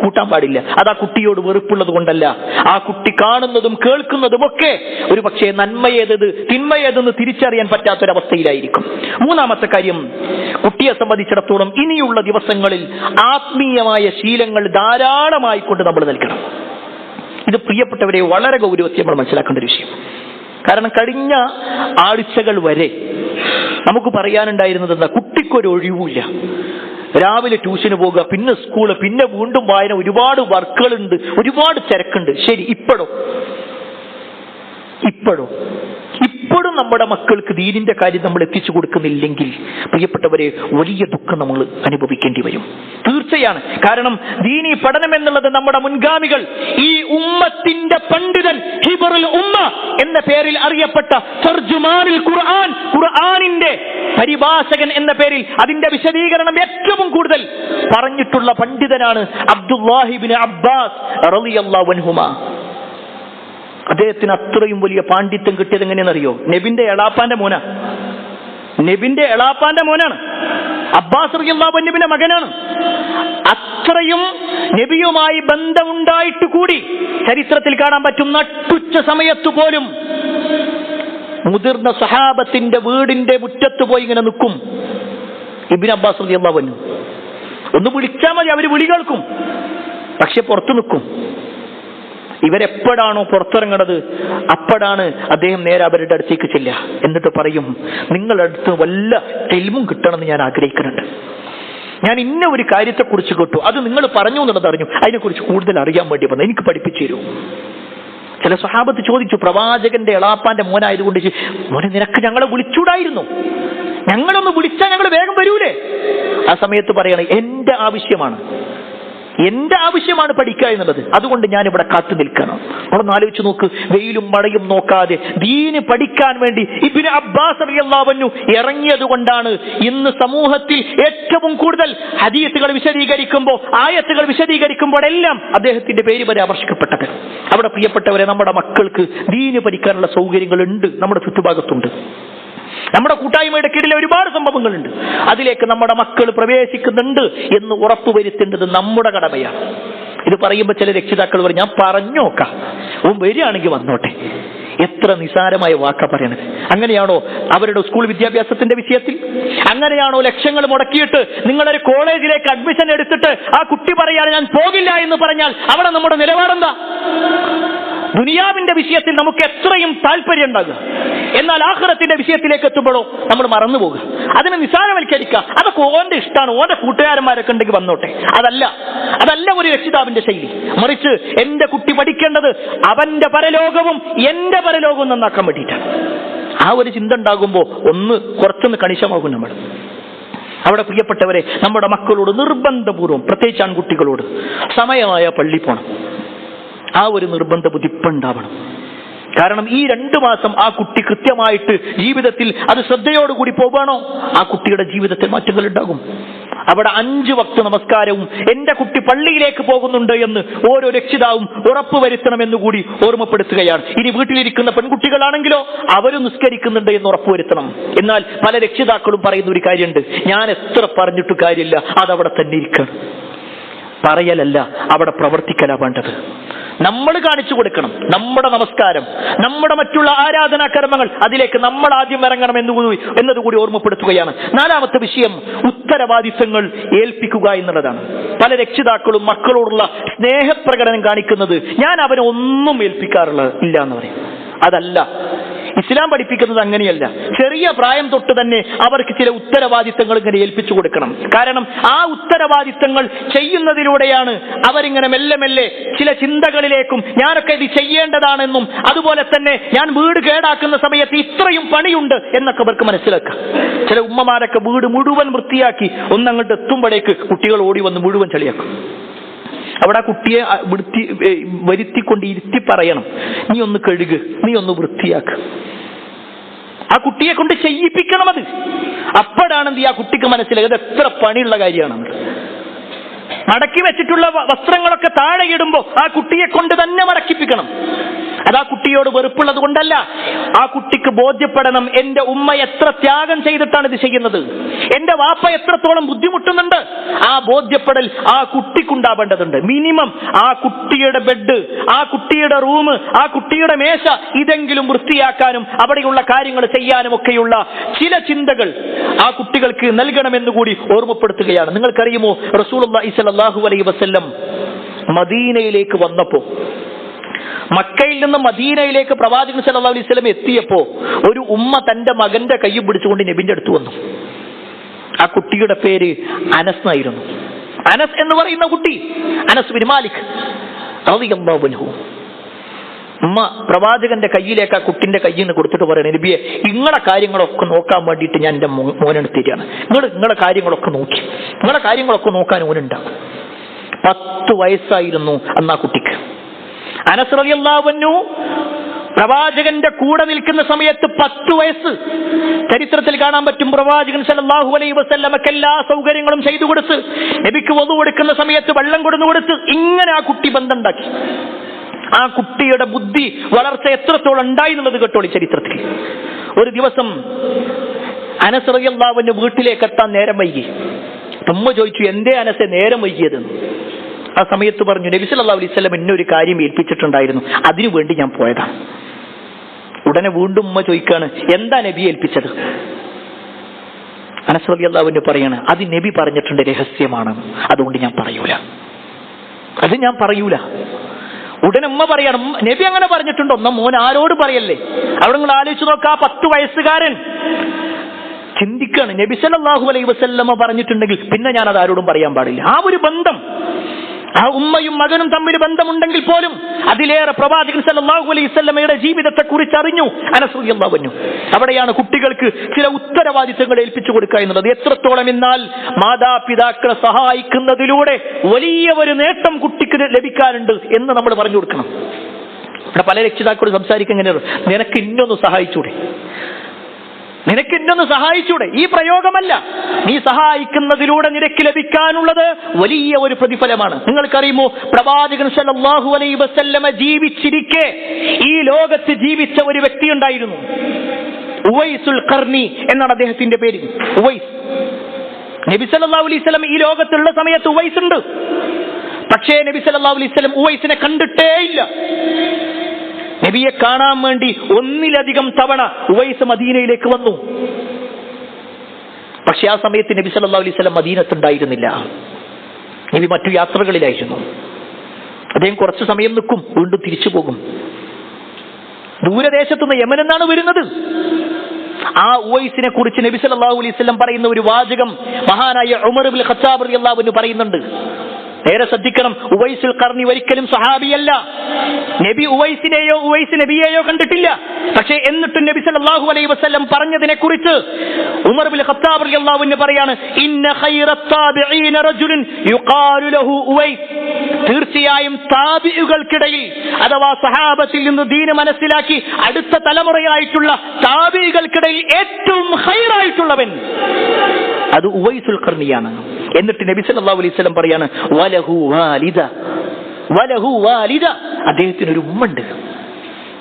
കൂട്ടാൻ പാടില്ല. അത് ആ കുട്ടിയോട് വെറുപ്പുള്ളത് കൊണ്ടല്ല, ആ കുട്ടി കാണുന്നതും കേൾക്കുന്നതും ഒക്കെ ഒരു പക്ഷേ നന്മയേത് തിന്മയേതെന്ന് തിരിച്ചറിയാൻ പറ്റാത്തൊരവസ്ഥയിലായിരിക്കും. മൂന്നാമത്തെ കാര്യം, കുട്ടിയെ സംബന്ധിച്ചിടത്തോളം ഇനിയുള്ള ദിവസങ്ങളിൽ ആത്മീയമായ ശീലങ്ങൾ ധാരാളമായി കൊണ്ട് നമ്മൾ നൽകണം. ഇത് പ്രിയപ്പെട്ടവരെ വളരെ ഗൗരവത്തിൽ നമ്മൾ മനസ്സിലാക്കേണ്ട ഒരു വിഷയം. കാരണം കഴിഞ്ഞ ആഴ്ചകൾ വരെ നമുക്ക് പറയാനുണ്ടായിരുന്നത് എന്താ? കുട്ടിക്കൊരു ഒഴിവില്ല. രാവിലെ ട്യൂഷന് പോകുക, പിന്നെ സ്കൂള്, പിന്നെ വീണ്ടും വായന, ഒരുപാട് വർക്കുകളുണ്ട്, ഒരുപാട് തിരക്കുണ്ട്. ശരി, ഇപ്പോഴും നമ്മുടെ മക്കൾക്ക് ദീനിന്റെ കാര്യം നമ്മൾ എത്തിച്ചു കൊടുക്കുന്നില്ലെങ്കിൽ പ്രിയപ്പെട്ടവരെ വലിയ ദുഃഖം നമ്മൾ അനുഭവിക്കേണ്ടി വരും. തീർച്ചയാണ്. കാരണം ദീനി പഠനം എന്നുള്ളത് നമ്മുടെ മുൻഗാമികൾ, ഈ ഉമ്മത്തിന്റെ പണ്ഡിതൻ, ഹിബറുൽ ഉമ്മ എന്ന പേരിൽ അറിയപ്പെട്ട തർജുമാനുൽ ഖുർആൻ, ഖുർആനിന്റെ പരിഭാഷകൻ എന്ന പേരിൽ അതിന്റെ വിശദീകരണം ഏറ്റവും കൂടുതൽ പറഞ്ഞിട്ടുള്ള പണ്ഡിതനാണ് അബ്ദുല്ലാഹി ഇബ്നു അബ്ബാസ് റളിയല്ലാഹു അൻഹുമാ. അദ്ദേഹത്തിന് അത്രയും വലിയ പാണ്ഡിത്യം കിട്ടിയത് എങ്ങനെയെന്നറിയോ? നബിന്റെ എളാപ്പാന്റെ മോനാണ്. അബ്ബാസ് റളിയല്ലാഹു അൻഹുവിന്റെ മകനാണ്. അത്രയും നബിയുമായി ബന്ധമുണ്ടായിട്ട് കൂടി ചരിത്രത്തിൽ കാണാൻ പറ്റും, നട്ടുച്ച സമയത്ത് പോലും മുതിർന്ന സഹാബത്തിന്റെ വീടിന്റെ മുറ്റത്ത് പോയി ഇങ്ങനെ നിൽക്കും ഇബ്നു അബ്ബാസ് റളിയല്ലാഹു അൻഹു. ഒന്ന് വിളിച്ചാൽ മതി, അവര് വിളി കേൾക്കും, പക്ഷെ പുറത്തു നിൽക്കും. ഇവരെപ്പോഴാണോ പുറത്തിറങ്ങണത് അപ്പോഴാണ് അദ്ദേഹം നേരെ അവരുടെ അടുത്തേക്ക് ചെല്ലുക. എന്നിട്ട് പറയും, നിങ്ങളുടെ അടുത്ത് വല്ല ഇൽമും കിട്ടണമെന്ന് ഞാൻ ആഗ്രഹിക്കുന്നുണ്ട്. ഞാൻ ഇന്ന ഒരു കാര്യത്തെക്കുറിച്ച് കേട്ടു, അത് നിങ്ങൾ പറഞ്ഞു എന്നുള്ളത് അറിഞ്ഞു, അതിനെക്കുറിച്ച് കൂടുതൽ അറിയാൻ വേണ്ടി വന്നു, എനിക്ക് പഠിപ്പിച്ചു തരൂ. ചില സ്വഹാബത്ത് ചോദിച്ചു, പ്രവാചകന്റെ എളാപ്പാന്റെ മോനായതുകൊണ്ട്, മോനെ നിനക്ക് ഞങ്ങളെ വിളിച്ചൂടായിരുന്നു? ഞങ്ങളൊന്ന് വിളിച്ചാൽ ഞങ്ങൾ വേഗം വരൂലേ? ആ സമയത്ത് പറയണേ, എന്റെ ആവശ്യമാണ് പഠിക്കുക എന്നുള്ളത്, അതുകൊണ്ട് ഞാൻ ഇവിടെ കാത്തു നിൽക്കണം. നമ്മളൊന്ന് ആലോചിച്ച് നോക്ക്, വെയിലും മഴയും നോക്കാതെ ദീന് പഠിക്കാൻ വേണ്ടി ഇബ്നു അബ്ബാസ് റളിയല്ലാഹു അൻഹു ഇറങ്ങിയത് കൊണ്ടാണ് ഇന്ന് സമൂഹത്തിൽ ഏറ്റവും കൂടുതൽ ഹദീസുകൾ വിശദീകരിക്കുമ്പോൾ, ആയത്തുകൾ വിശദീകരിക്കുമ്പോഴെല്ലാം അദ്ദേഹത്തിന്റെ പേര് പരാമർശിക്കപ്പെട്ടത്. അവിടെ പ്രിയപ്പെട്ടവരെ, നമ്മുടെ മക്കൾക്ക് ദീന് പഠിക്കാനുള്ള സൗകര്യങ്ങളുണ്ട്, നമ്മുടെ ചുറ്റുഭാഗത്തുണ്ട്. നമ്മുടെ കൂട്ടായ്മയുടെ കീഴിലെ ഒരുപാട് സംഭവങ്ങളുണ്ട്. അതിലേക്ക് നമ്മുടെ മക്കൾ പ്രവേശിക്കുന്നുണ്ട് എന്ന് ഉറപ്പുവരുത്തേണ്ടത് നമ്മുടെ കടമയാണ്. ഇത് പറയുമ്പോൾ ചില രക്ഷിതാക്കൾ പറയും, ഞാൻ പറഞ്ഞു നോക്കാം, ഓൻ വരികയാണെങ്കിൽ വന്നോട്ടെ. എത്ര നിസാരമായ വാക്ക പറയണത്. അങ്ങനെയാണോ അവരുടെ സ്കൂൾ വിദ്യാഭ്യാസത്തിന്റെ വിഷയത്തിൽ? അങ്ങനെയാണോ ലക്ഷങ്ങൾ മുടക്കിയിട്ട് നിങ്ങളൊരു കോളേജിലേക്ക് അഡ്മിഷൻ എടുത്തിട്ട് ആ കുട്ടി പറയാണ് ഞാൻ പോകില്ല എന്ന് പറഞ്ഞാൽ അവിടെ നമ്മുടെ നിലപാടെന്താ? ദുനിയാവിന്റെ വിഷയത്തിൽ നമുക്ക് എത്രയും താല്പര്യം ഉണ്ടാകുക, എന്നാൽ ആഖിറത്തിന്റെ വിഷയത്തിലേക്ക് എത്തുമ്പോഴോ നമ്മൾ മറന്നുപോകുക, അതിനെ നിസാരവൽക്കരിക്കുക. അതൊക്കെ ഓന്റെ ഇഷ്ടമാണ്, ഓന്റെ കൂട്ടുകാരന്മാരൊക്കെ ഉണ്ടെങ്കിൽ വന്നോട്ടെ. അതല്ല ഒരു രക്ഷിതാവിന്റെ ശൈലി. മറിച്ച് എന്റെ കുട്ടി പഠിക്കേണ്ടത് അവന്റെ പരലോകവും എന്റെ പരലോകവും നന്നാക്കാൻ വേണ്ടിയിട്ടാണ്. ആ ഒരു ചിന്ത ഉണ്ടാകുമ്പോൾ കുറച്ചൊന്ന് കണിശമാകും നമ്മൾ. അവിടെ പ്രിയപ്പെട്ടവരെ, നമ്മുടെ മക്കളോട് നിർബന്ധപൂർവ്വം, പ്രത്യേകിച്ച് ആൺകുട്ടികളോട്, സമയമായ പള്ളി പോകണം. ആ ഒരു നിർബന്ധ ബുദ്ധി ഉണ്ടാവണം. കാരണം ഈ 2 മാസം ആ കുട്ടി കൃത്യമായിട്ട് ജീവിതത്തിൽ അത് ശ്രദ്ധയോടുകൂടി പോവാണോ, ആ കുട്ടിയുടെ ജീവിതത്തിൽ മാറ്റങ്ങൾ ഉണ്ടാകും. അവിടെ 5 വക്ത് നമസ്കാരവും എന്റെ കുട്ടി പള്ളിയിലേക്ക് പോകുന്നുണ്ട് എന്ന് ഓരോ രക്ഷിതാവും ഉറപ്പുവരുത്തണമെന്നുകൂടി ഓർമ്മപ്പെടുത്തുകയാണ്. ഇനി വീട്ടിലിരിക്കുന്ന പെൺകുട്ടികളാണെങ്കിലോ അവരും നിസ്കരിക്കുന്നുണ്ട് എന്ന് ഉറപ്പുവരുത്തണം. എന്നാൽ പല രക്ഷിതാക്കളും പറയുന്ന ഒരു കാര്യമുണ്ട്, ഞാൻ എത്ര പറഞ്ഞിട്ട് കാര്യമില്ല, അതവിടെ തന്നെ ഇരിക്കണം. പറയലല്ല, അവിടെ പ്രവർത്തിക്കലാ വേണ്ടത്. നമ്മൾ കാണിച്ചു കൊടുക്കണം. നമ്മുടെ നമസ്കാരം, നമ്മുടെ മറ്റുള്ള ആരാധനാ കർമ്മങ്ങൾ, അതിലേക്ക് നമ്മൾ ആദ്യം ഇറങ്ങണം എന്നതുകൂടി ഓർമ്മപ്പെടുത്തുകയാണ്. 4ാമത്തെ വിഷയം ഉത്തരവാദിത്തങ്ങൾ ഏൽപ്പിക്കുക എന്നുള്ളതാണ്. പല രക്ഷിതാക്കളും മക്കളോടുള്ള സ്നേഹപ്രകടനം കാണിക്കുന്നത് ഞാൻ അവനെ ഒന്നും ഏൽപ്പിക്കാറില്ല എന്ന് പറയും. അതല്ല ഇസ്ലാം പഠിപ്പിക്കുന്നത്. അങ്ങനെയല്ല. ചെറിയ പ്രായം തൊട്ട് തന്നെ അവർക്ക് ചില ഉത്തരവാദിത്തങ്ങൾ ഇങ്ങനെ ഏൽപ്പിച്ചു കൊടുക്കണം. കാരണം ആ ഉത്തരവാദിത്തങ്ങൾ ചെയ്യുന്നതിലൂടെയാണ് അവരിങ്ങനെ മെല്ലെ മെല്ലെ ചില ചിന്തകളിലേക്കും ഞാനൊക്കെ ഇത് ചെയ്യേണ്ടതാണെന്നും അതുപോലെ തന്നെ ഞാൻ വീട് കേടാക്കുന്ന സമയത്ത് ഇത്രയും പണിയുണ്ട് എന്നൊക്കെ അവർക്ക് മനസ്സിലാക്കാം. ചില ഉമ്മമാരൊക്കെ വീട് മുഴുവൻ വൃത്തിയാക്കി ഒന്നങ്ങോട്ട് എത്തുമ്പോഴേക്ക് കുട്ടികൾ ഓടി വന്ന് മുഴുവൻ ചളിയാക്കും. അവിടെ ആ കുട്ടിയെ വരുത്തിക്കൊണ്ട് ഇരുത്തി പറയണം, നീ ഒന്ന് കഴുക്, നീ ഒന്ന് വൃത്തിയാക്ക്. ആ കുട്ടിയെ കൊണ്ട് ചെയ്യിപ്പിക്കണം. അത് അപ്പോഴാണ് ആ കുട്ടിക്ക് മനസ്സിലായത് എത്ര പണിയുള്ള കാര്യമാണ്. മടക്കി വെച്ചിട്ടുള്ള വസ്ത്രങ്ങളൊക്കെ താഴെ ഇടുമ്പോൾ ആ കുട്ടിയെ കൊണ്ട് തന്നെ മടക്കിപ്പിക്കണം. അത് ആ കുട്ടിയോട് വെറുപ്പുള്ളത് കൊണ്ടല്ല, ആ കുട്ടിക്ക് ബോധ്യപ്പെടണം എന്റെ ഉമ്മ എത്ര ത്യാഗം ചെയ്തിട്ടാണ് ഇത് ചെയ്യുന്നത്, എന്റെ വാപ്പ എത്രത്തോളം ബുദ്ധിമുട്ടുന്നുണ്ട്. ആ ബോധ്യപ്പെടൽ ആ കുട്ടിക്കുണ്ടാവേണ്ടതുണ്ട്. മിനിമം ആ കുട്ടിയുടെ ബെഡ്, ആ കുട്ടിയുടെ റൂം, ആ കുട്ടിയുടെ മേശ ഇതെങ്കിലും വൃത്തിയാക്കാനും അവിടെയുള്ള കാര്യങ്ങൾ ചെയ്യാനും ഒക്കെയുള്ള ചില ചിന്തകൾ ആ കുട്ടികൾക്ക് നൽകണമെന്നുകൂടി ഓർമ്മപ്പെടുത്തുകയാണ്. നിങ്ങൾക്കറിയുമോ, റസൂലുള്ളാഹി സ്വല്ലല്ലാഹു അലൈഹി വസല്ലം മദീനയിലേക്ക് വന്നപ്പോ, മക്കയിൽ നിന്ന് മദീനയിലേക്ക് പ്രവാചകൻ സല്ലല്ലാഹു അലൈഹി വസല്ലം എത്തിയപ്പോ ഒരു ഉമ്മ തന്റെ മകന്റെ കൈ പിടിച്ചുകൊണ്ട് നബിന്റെ അടുത്ത് വന്നു. ആ കുട്ടിയുടെ പേര് അനസ് എന്നായിരുന്നു. അനസ് എന്ന് പറയുന്ന കുട്ടി, അനസ് ബിൻ മാലിക് റളിയല്ലാഹു അൻഹു. ഉമ്മ പ്രവാചകന്റെ കയ്യിലേക്ക് ആ കുട്ടിന്റെ കയ്യിൽ നിന്ന് കൊടുത്തിട്ട് പറയണേ, നബിയെ നിങ്ങളെ കാര്യങ്ങളൊക്കെ നോക്കാൻ വേണ്ടിയിട്ട് ഞാൻ എന്റെ മോനെടുത്തിട്ടാണ്. നിങ്ങളെ കാര്യങ്ങളൊക്കെ നോക്കി, നിങ്ങളെ കാര്യങ്ങളൊക്കെ നോക്കാൻ ഓനുണ്ടാകും. 10 വയസ്സായിരുന്നു അന്ന് ആ കുട്ടിക്ക്. അനസ് റളിയല്ലാഹു അൻഹു പ്രവാചകന്റെ കൂടെ നിൽക്കുന്ന സമയത്ത് 10 വയസ്സ്. ചരിത്രത്തിൽ കാണാൻ പറ്റും, പ്രവാചകൻ സല്ലല്ലാഹു അലൈഹി വസല്ലമക്ക് എല്ലാ സൗകര്യങ്ങളും ചെയ്തു കൊടുത്ത്, നബിക്ക് വദു എടുക്കുന്ന സമയത്ത് വെള്ളം കൊടുത്തു കൊടുത്ത്, ഇങ്ങനെ ആ കുട്ടി ബന്ധമുണ്ടാക്കി. ആ കുട്ടിയുടെ ബുദ്ധി വളർച്ച എത്രത്തോളം ഉണ്ടായി എന്നുള്ളത് കേട്ടോളി ചരിത്രത്തിൽ. ഒരു ദിവസം അനസ് റളിയല്ലാഹു അൻഹു വീട്ടിലേക്ക് എത്താൻ നേരം വൈകി. ഉമ്മ ചോദിച്ചു, എന്തേ അനസെ നേരം വൈകിയതെന്ന്. ആ സമയത്ത് പറഞ്ഞു, നബി സല്ലല്ലാഹു അലൈഹി വസല്ലം എന്നെ ഒരു കാര്യം ഏൽപ്പിച്ചിട്ടുണ്ടായിരുന്നു, അതിനു വേണ്ടി ഞാൻ പോയതാണ്. ഉടനെ വീണ്ടും ഉമ്മ ചോദിക്കാണ്, എന്താ നബി ഏൽപ്പിച്ചത്? അനസ് റളിയല്ലാഹു അൻഹു പറയാണ്, അത് നബി പറഞ്ഞിട്ടുണ്ട്, രഹസ്യമാണ്, അതുകൊണ്ട് ഞാൻ പറയൂല. ഉടനെ ഉമ്മ പറയാണ്, നബി അങ്ങനെ പറഞ്ഞിട്ടുണ്ടോ? ഒന്നും മോൻ ആരോട് പറയല്ലേ. അവിടെ നിങ്ങൾ ആലോചിച്ച് നോക്കാം, 10 വയസ്സുകാരൻ ചിന്തിക്കാണ്, നബി സല്ലല്ലാഹു അലൈഹി വസല്ലമ പറഞ്ഞിട്ടുണ്ടെങ്കിൽ പിന്നെ ഞാൻ അത് ആരോടും പറയാൻ പാടില്ല. ആ ഒരു ബന്ധം, ആ ഉമ്മയും മകനും തമ്മിൽ ബന്ധമുണ്ടെങ്കിൽ പോലും അതിലേറെ പ്രവാചകൻ സല്ലല്ലാഹു അലൈഹി വസല്ലമയുടെ ജീവിതത്തെ കുറിച്ച് അറിഞ്ഞു അനസ് റളിയല്ലാഹു അൻഹു. അവിടെയാണ് കുട്ടികൾക്ക് ചില ഉത്തരവാദിത്തങ്ങൾ ഏൽപ്പിച്ചു കൊടുക്കുക എന്നുള്ളത്. എത്രത്തോളം എന്നാൽ മാതാപിതാക്കളെ സഹായിക്കുന്നതിലൂടെ വലിയ ഒരു നേട്ടം കുട്ടിക്ക് ലഭിക്കാറുണ്ട് എന്ന് നമ്മൾ പറഞ്ഞു കൊടുക്കണം. ഇവിടെ പല രക്ഷിതാക്കളോട് സംസാരിക്കുക എങ്ങനെയാണ്, നിനക്ക് ഇന്നൊന്ന് സഹായിച്ചൂടെ? ഈ പ്രയോഗമല്ല, നീ സഹായിക്കുന്നതിലൂടെ നിനക്ക് ലഭിക്കാനുള്ളത് വലിയ ഒരു പ്രതിഫലമാണ്. നിങ്ങൾക്കറിയുമോ, പ്രവാചകൻ സല്ലല്ലാഹു അലൈഹി വസല്ലമ ജീവിച്ചിരിക്കെ ഈ ലോകത്ത് ജീവിച്ച ഒരു വ്യക്തി ഉണ്ടായിരുന്നു, ഉവൈസുൽ ഖർനി എന്നാണ് അദ്ദേഹത്തിന്റെ പേര്. ഉവൈസ്. നബി സല്ലല്ലാഹു അലൈഹി വസല്ലം ഈ ലോകത്തുള്ള സമയത്ത് ഉവൈസ് ഉണ്ട്. പക്ഷേ നബി സല്ലല്ലാഹു അലൈഹി വസല്ലം ഉവൈസിനെ കണ്ടിട്ടേ ഇല്ല. നബിയെ കാണാൻ വേണ്ടി ഒന്നിലധികം തവണ ഉവൈസ് മദീനയിലേക്ക് വന്നു. പക്ഷെ ആ സമയത്ത് നബി സല്ലല്ലാഹു അലൈഹി വസല്ലം മദീനത്തുണ്ടായിരുന്നില്ല. നബി മറ്റു യാത്രകളിലായിരുന്നു. അദ്ദേഹം കുറച്ചു സമയം നിൽക്കും, വീണ്ടും തിരിച്ചു പോകും. ദൂരദേശത്തുനിന്ന് യമൻ എന്നാണ് വരുന്നത്. ആ ഉവൈസിനെ കുറിച്ച് നബി സല്ലല്ലാഹു അലൈഹി വസല്ലം പറയുന്ന ഒരു വാചകം മഹാനായ ഉമർ ഇബ്നുൽ ഖത്താബ് റളിയല്ലാഹു അൻഹു പറയുന്നുണ്ട്. നേരെ ശ്രദ്ധിക്കണം, ഉവൈസുൽ ഖർനി ഒരിക്കലും സഹാബിയല്ല. നബി ഉവൈസിനെയോ ഉവൈസ് നബിയെയോ കണ്ടിട്ടില്ല. പക്ഷേ എന്നിട്ടും നബി സല്ലല്ലാഹു അലൈഹി വസല്ലം പറഞ്ഞതിനെ കുറിച്ച് ഉമർ ഇബ്നുൽ ഖത്താബ് റളിയല്ലാഹു അൻഹു പറയാണ്, ഇന്ന ഖൈറത്ത് താബിഈന റജുലുൻ യുഖാലു ലഹു ഉവൈസ്. തീർച്ചയായും താബിഈകൾക്കിടയിൽ അഥവാ സഹാബത്തിൽ നിന്ന് ദീന് മനസ്സിലാക്കി അടുത്ത തലമുറയായിട്ടുള്ള താബിഈകൾക്കിടയിൽ ഏറ്റവും ഖൈറായിട്ടുള്ളവൻ അത് ഉവൈസുൽ ഖർനിയാണ്. എന്നിട്ട് നബി സല്ലല്ലാഹു അലൈഹി വസല്ലം പറയാണ്, വലഹു വാലിദ, വലഹു വാലിദ, അദ്ദേഹത്തിന് ഒരു ഉമ്മയുണ്ട്.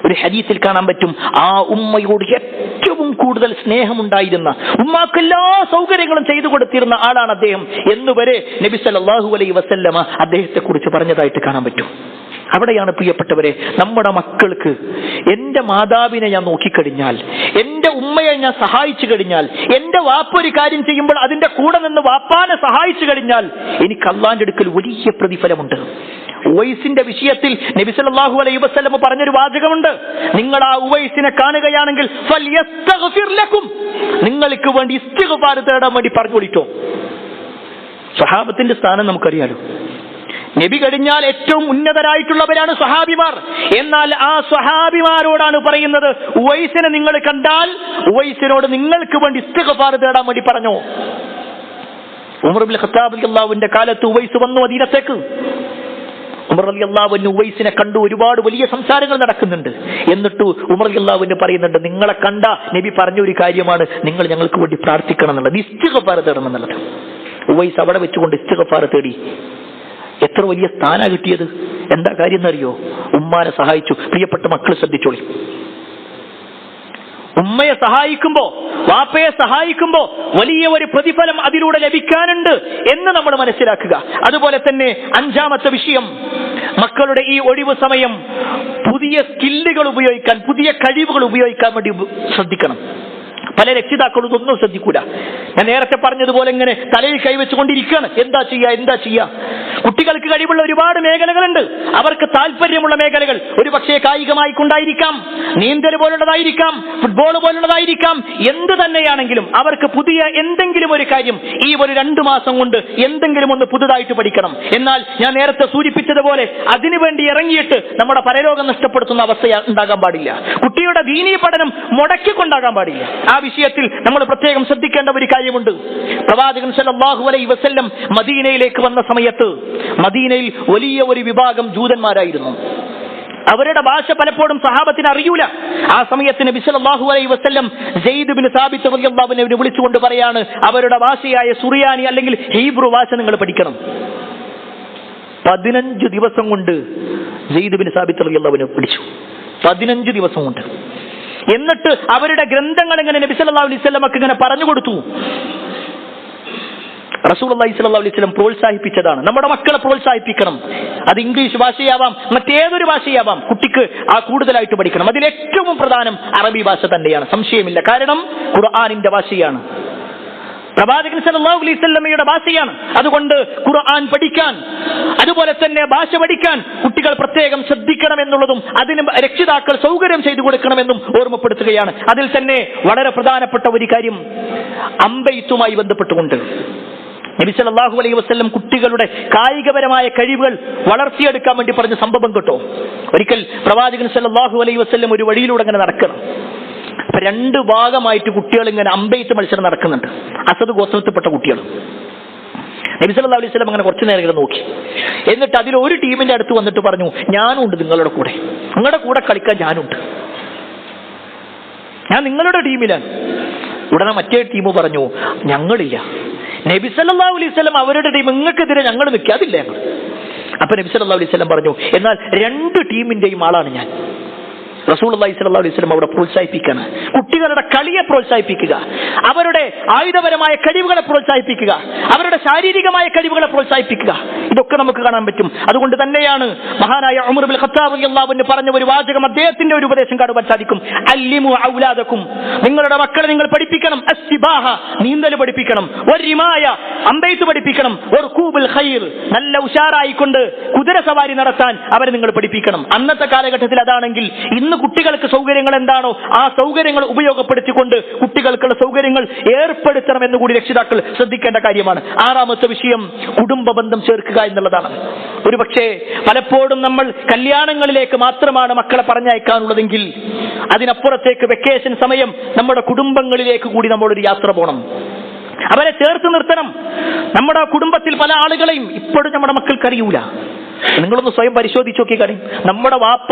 ഒരു ഹദീസിൽ കാണാൻ പറ്റും, ആ ഉമ്മയോട് ഏറ്റവും കൂടുതൽ സ്നേഹമുണ്ടായിരുന്ന, ഉമ്മാക്ക് എല്ലാ സൗകര്യങ്ങളും ചെയ്തു കൊടുത്തിരുന്ന ആളാണ് അദ്ദേഹം എന്നുവരെ നബി സല്ലല്ലാഹു അലൈഹി വസല്ലമ അദ്ദേഹത്തെ കുറിച്ച് പറഞ്ഞതായിട്ട് കാണാൻ പറ്റും. അവിടെയാണ് പ്രിയപ്പെട്ടവരെ, നമ്മുടെ മക്കൾക്ക് എന്റെ മാതാവിനെ ഞാൻ നോക്കിക്കഴിഞ്ഞാൽ, എന്റെ ഉമ്മയെ ഞാൻ സഹായിച്ചു കഴിഞ്ഞാൽ, എന്റെ വാപ്പ ഒരു കാര്യം ചെയ്യുമ്പോൾ അതിന്റെ കൂടെ നിന്ന് വാപ്പാനെ സഹായിച്ചു കഴിഞ്ഞാൽ എനിക്ക് അല്ലാഹുവിന്റെ അടുക്കൽ വലിയ പ്രതിഫലമുണ്ട്. ഉവൈസിന്റെ വിഷയത്തിൽ നബി സല്ലല്ലാഹു അലൈഹി വസല്ലം പറഞ്ഞൊരു വാചകമുണ്ട്, നിങ്ങൾ ആ ഉവൈസിനെ കാണുകയാണെങ്കിൽ ഫൽയസ്തഗ്ഫിർ ലക്കും, നിങ്ങൾക്ക് വേണ്ടി ഇസ്തിഗ്ഫാർ തേടാൻ വേണ്ടി പറഞ്ഞു വിളിച്ചോ. സ്വഹാബത്തിന്റെ സ്ഥാനം നമുക്കറിയാലോ. നബി കഴിഞ്ഞാൽ ഏറ്റവും ഉന്നതരായിട്ടുള്ളവരാണ് സ്വഹാബിമാർ. എന്നാൽ ആ സ്വഹാബിമാരോടാണ് പറയുന്നത്, ഉവൈസിനെ നിങ്ങൾ കണ്ടാൽ ഉവൈസിനോട് നിങ്ങൾക്ക് വേണ്ടി ഇസ്തിഗ്ഫാർ തേടാൻ വേണ്ടി പറഞ്ഞോ. ഉമർ ഇബ്നുൽ ഖത്താബ് റളിയല്ലാഹുവിന്റെ കാലത്ത് ഉവൈസ് വന്നു മദീനത്തേക്ക്. ഉമർ റളിയല്ലാഹു അൻഹു ഉവൈസിനെ കണ്ടു. ഒരുപാട് വലിയ സംസാരങ്ങൾ നടക്കുന്നുണ്ട്. എന്നിട്ട് ഉമർ റളിയല്ലാഹു അൻഹു പറയുന്നുണ്ട്, നിങ്ങളെ കണ്ട നബി പറഞ്ഞ ഒരു കാര്യമാണ്, നിങ്ങൾ ഞങ്ങൾക്ക് വേണ്ടി പ്രാർത്ഥിക്കണം എന്നുള്ളത്, ഇസ്തിഗ്ഫാർ തേടണം എന്നുള്ളത്. ഉവൈസ് അവിടെ വെച്ചുകൊണ്ട് ഇസ്തിഗ്ഫാർ തേടി. എത്ര വലിയ സ്ഥാന കിട്ടിയത്. എന്താ കാര്യം എന്നറിയോ? ഉമ്മാനെ സഹായിച്ചു. പ്രിയപ്പെട്ട മക്കൾ ശ്രദ്ധിച്ചോളി, ഉമ്മയെ സഹായിക്കുമ്പോ, വാപ്പയെ സഹായിക്കുമ്പോ വലിയ ഒരു പ്രതിഫലം അതിലൂടെ ലഭിക്കാനുണ്ട് എന്ന് നമ്മൾ മനസ്സിലാക്കുക. അതുപോലെ തന്നെ അഞ്ചാമത്തെ വിഷയം, മക്കളുടെ ഈ ഒഴിവ് സമയം പുതിയ സ്കില്ലുകൾ ഉപയോഗിക്കാൻ, പുതിയ കഴിവുകൾ ഉപയോഗിക്കാൻ വേണ്ടി ശ്രദ്ധിക്കണം. പല രക്ഷിതാക്കളും ഇതൊന്നും ശ്രദ്ധിക്കൂല. ഞാൻ നേരത്തെ പറഞ്ഞതുപോലെ ഇങ്ങനെ തലയിൽ കൈവച്ചുകൊണ്ടിരിക്കുകയാണ്. എന്താ ചെയ്യാ? കുട്ടികൾക്ക് കഴിവുള്ള ഒരുപാട് മേഖലകളുണ്ട്. അവർക്ക് താല്പര്യമുള്ള മേഖലകൾ ഒരു പക്ഷേ കായികമായി കൊണ്ടായിരിക്കാം, നീന്തൽ പോലുള്ളതായിരിക്കാം, ഫുട്ബോൾ പോലുള്ളതായിരിക്കാം. എന്ത് തന്നെയാണെങ്കിലും അവർക്ക് പുതിയ എന്തെങ്കിലും ഒരു കാര്യം ഈ ഒരു 2 മാസം കൊണ്ട് എന്തെങ്കിലും ഒന്ന് പുതുതായിട്ട് പഠിക്കണം. എന്നാൽ ഞാൻ നേരത്തെ സൂചിപ്പിച്ചതുപോലെ അതിനുവേണ്ടി ഇറങ്ങിയിട്ട് നമ്മുടെ പരലോകം നഷ്ടപ്പെടുത്തുന്ന അവസ്ഥ ഉണ്ടാകാൻ പാടില്ല. കുട്ടിയുടെ ദീനീ പഠനം മുടക്കിക്കൊണ്ടാകാൻ പാടില്ല. ആ വിഷയത്തിൽ നമ്മൾ പ്രത്യേകം ശ്രദ്ധിക്കേണ്ട ഒരു കാര്യമുണ്ട്. പ്രവാചകൻ സല്ലല്ലാഹു അലൈഹി വസല്ലം മദീനയിലേക്ക് വന്ന സമയത്ത് മദീനയിൽ വലിയ ഒരു വിഭാഗം ജൂതന്മാരായിരുന്നു. അവരുടെ ഭാഷ പലപ്പോഴും സഹാബത്തിന് അറിയൂല. ആ സമയത്ത് നബി സല്ലല്ലാഹു അലൈഹി വസല്ലം സെയ്ദ് ഇബ്നു സാബിത്ത് റളിയല്ലാഹു അൻഹുവിനെ വിളിച്ചുകൊണ്ട് പറയാണ്, അവരുടെ ഭാഷയായ സുറിയാനി അല്ലെങ്കിൽ ഹീബ്രു ഭാഷ നിങ്ങൾ പഠിക്കണം. 15 ദിവസം കൊണ്ട് സെയ്ദ് ഇബ്നു സാബിത്ത് റളിയല്ലാഹു അൻഹു പഠിച്ചു. 15 ദിവസം കൊണ്ട്. എന്നിട്ട് അവരുടെ ഗ്രന്ഥങ്ങൾ ഇങ്ങനെ നബി സല്ലല്ലാഹു അലൈഹി വസല്ലമക്ക് ഇങ്ങനെ പറഞ്ഞു കൊടുത്തു. റസൂലുള്ളാഹി സ്വല്ലല്ലാഹു അലൈഹി വസല്ലം പ്രോത്സാഹിപ്പിച്ചതാണ്. നമ്മുടെ മക്കളെ പ്രോത്സാഹിപ്പിക്കണം. അത് ഇംഗ്ലീഷ് ഭാഷയാവാം, മറ്റേതൊരു ഭാഷയാവാം, കുട്ടിക്ക് ആ കൂടുതലായിട്ട് പഠിക്കണം. അതിലേറ്റവും പ്രധാനം അറബി ഭാഷ തന്നെയാണ്, സംശയമില്ല. കാരണം ഖുർആനിന്റെ ഭാഷയാണ്, പ്രവാചകൻ സല്ലല്ലാഹു അലൈഹി വസല്ലമയുടെ ഭാഷയാണ്. അതുകൊണ്ട് ഖുർആൻ പഠിക്കാൻ, അതുപോലെ തന്നെ ഭാഷ പഠിക്കാൻ കുട്ടികൾ പ്രത്യേകം ശ്രദ്ധിക്കണമെന്നുള്ളതും അതിന് രക്ഷിതാക്കൾ സൗകര്യം ചെയ്തു കൊടുക്കണമെന്നും ഓർമ്മപ്പെടുത്തുകയാണ്. അതിൽ തന്നെ വളരെ പ്രധാനപ്പെട്ട ഒരു കാര്യം അമ്പെയ്ത്തുമായി ബന്ധപ്പെട്ടുകൊണ്ട് നബി സല്ലല്ലാഹു അലൈഹി വസല്ലം കുട്ടികളുടെ കായികപരമായ കഴിവുകൾ വളർത്തിയെടുക്കാൻ വേണ്ടി പറഞ്ഞ സംഭവം കേട്ടോ. ഒരിക്കൽ പ്രവാചകൻ സല്ലല്ലാഹു അലൈഹി വസല്ലം ഒരു വഴിയിലൂടെ അങ്ങനെ നടക്കണം. അപ്പൊ 2 ഭാഗമായിട്ട് കുട്ടികൾ ഇങ്ങനെ അമ്പെയ്ത്ത് മത്സരം നടക്കുന്നുണ്ട്. അസദ് ഗോത്രത്തിൽപ്പെട്ട കുട്ടികൾ. നബി സല്ലല്ലാഹു അലൈഹി വസല്ലം അങ്ങനെ കുറച്ചു നേരം ഇങ്ങനെ നോക്കി. എന്നിട്ട് അതിൽ ഒരു ടീമിന്റെ അടുത്ത് വന്നിട്ട് പറഞ്ഞു, ഞാനുണ്ട് നിങ്ങളുടെ കൂടെ, നിങ്ങളുടെ കൂടെ കളിക്കാൻ ഞാനുണ്ട്, ഞാൻ നിങ്ങളുടെ ടീമിലാണ്. ഉടനെ മറ്റേ ടീം പറഞ്ഞു, ഞങ്ങളില്ല, നബി സല്ലല്ലാഹു അലൈഹി വസല്ലം അവരുടെ ടീം, നിങ്ങൾക്കെതിരെ ഞങ്ങൾ നിൽക്കാതില്ല ഞങ്ങൾ. അപ്പൊ നബി സല്ലല്ലാഹു അലൈഹി വസല്ലം പറഞ്ഞു, എന്നാൽ 2 ടീമിന്റെയും ആളാണ് ഞാൻ. റസൂലുള്ളാഹി സ്വല്ലല്ലാഹു അലൈഹി വസല്ലം അവിടെ പ്രോത്സാഹിപ്പിക്കുകയാണ്. കുട്ടികളുടെ കളിയെ പ്രോത്സാഹിപ്പിക്കുക, അവരുടെ ആയുധപരമായ കഴിവുകളെ പ്രോത്സാഹിപ്പിക്കുക, അവരുടെ ശാരീരികമായ കഴിവുകളെ പ്രോത്സാഹിപ്പിക്കുക. ഇതൊക്കെ നമുക്ക് കാണാൻ പറ്റും. അതുകൊണ്ട് തന്നെയാണ് മഹാനായ ഉമർ ഇബ്നുൽ ഖത്താബ് റളിയല്ലാഹു അൻഹു പറഞ്ഞ ഒരു വാചകം, അദ്ദേഹത്തിന്റെ ഒരു ഉപദേശം കാണുവാൻ സാധിക്കും. അല്ലിമു ഔലാദക്കും, നിങ്ങളുടെ മക്കളെ നിങ്ങൾ പഠിപ്പിക്കണം. അസ്സിബാഹ, നീന്തൽ പഠിപ്പിക്കണം. വരിമായ, അമ്പെയ്ത്ത് പഠിപ്പിക്കണം. വർകൂബുൽ ഖൈർ, നല്ല ഉഷാറായിക്കൊണ്ട് കുതിര സവാരി നടത്താൻ അവരെ നിങ്ങൾ പഠിപ്പിക്കണം. അന്നത്തെ കാലഘട്ടത്തിൽ അതാണെങ്കിൽ ഇന്ന് കുട്ടികൾക്ക് സൗകര്യങ്ങൾ എന്താണോ ആ സൗകര്യങ്ങൾ ഉപയോഗപ്പെടുത്തിക്കൊണ്ട് കുട്ടികൾക്കുള്ള സൗകര്യങ്ങൾ ഏർപ്പെടുത്തണം എന്നുകൂടി രക്ഷിതാക്കൾ ശ്രദ്ധിക്കേണ്ട കാര്യമാണ്. ആറാമത്തെ വിഷയം കുടുംബ ബന്ധം ചേർക്കുക എന്നുള്ളതാണ്. ഒരുപക്ഷെ പലപ്പോഴും നമ്മൾ കല്യാണങ്ങളിലേക്ക് മാത്രമാണ് മക്കളെ പറഞ്ഞയക്കാനുള്ളതെങ്കിൽ അതിനപ്പുറത്തേക്ക് വെക്കേഷൻ സമയം നമ്മുടെ കുടുംബങ്ങളിലേക്ക് കൂടി നമ്മളൊരു യാത്ര പോകണം. അവരെ ചേർത്ത് നിർത്തണം. നമ്മുടെ കുടുംബത്തിൽ പല ആളുകളെയും ഇപ്പോഴും നമ്മുടെ മക്കൾക്ക് അറിയൂല. നിങ്ങളൊന്ന് സ്വയം പരിശോധിച്ച് നോക്കി കാര്യം. നമ്മുടെ വാപ്പ,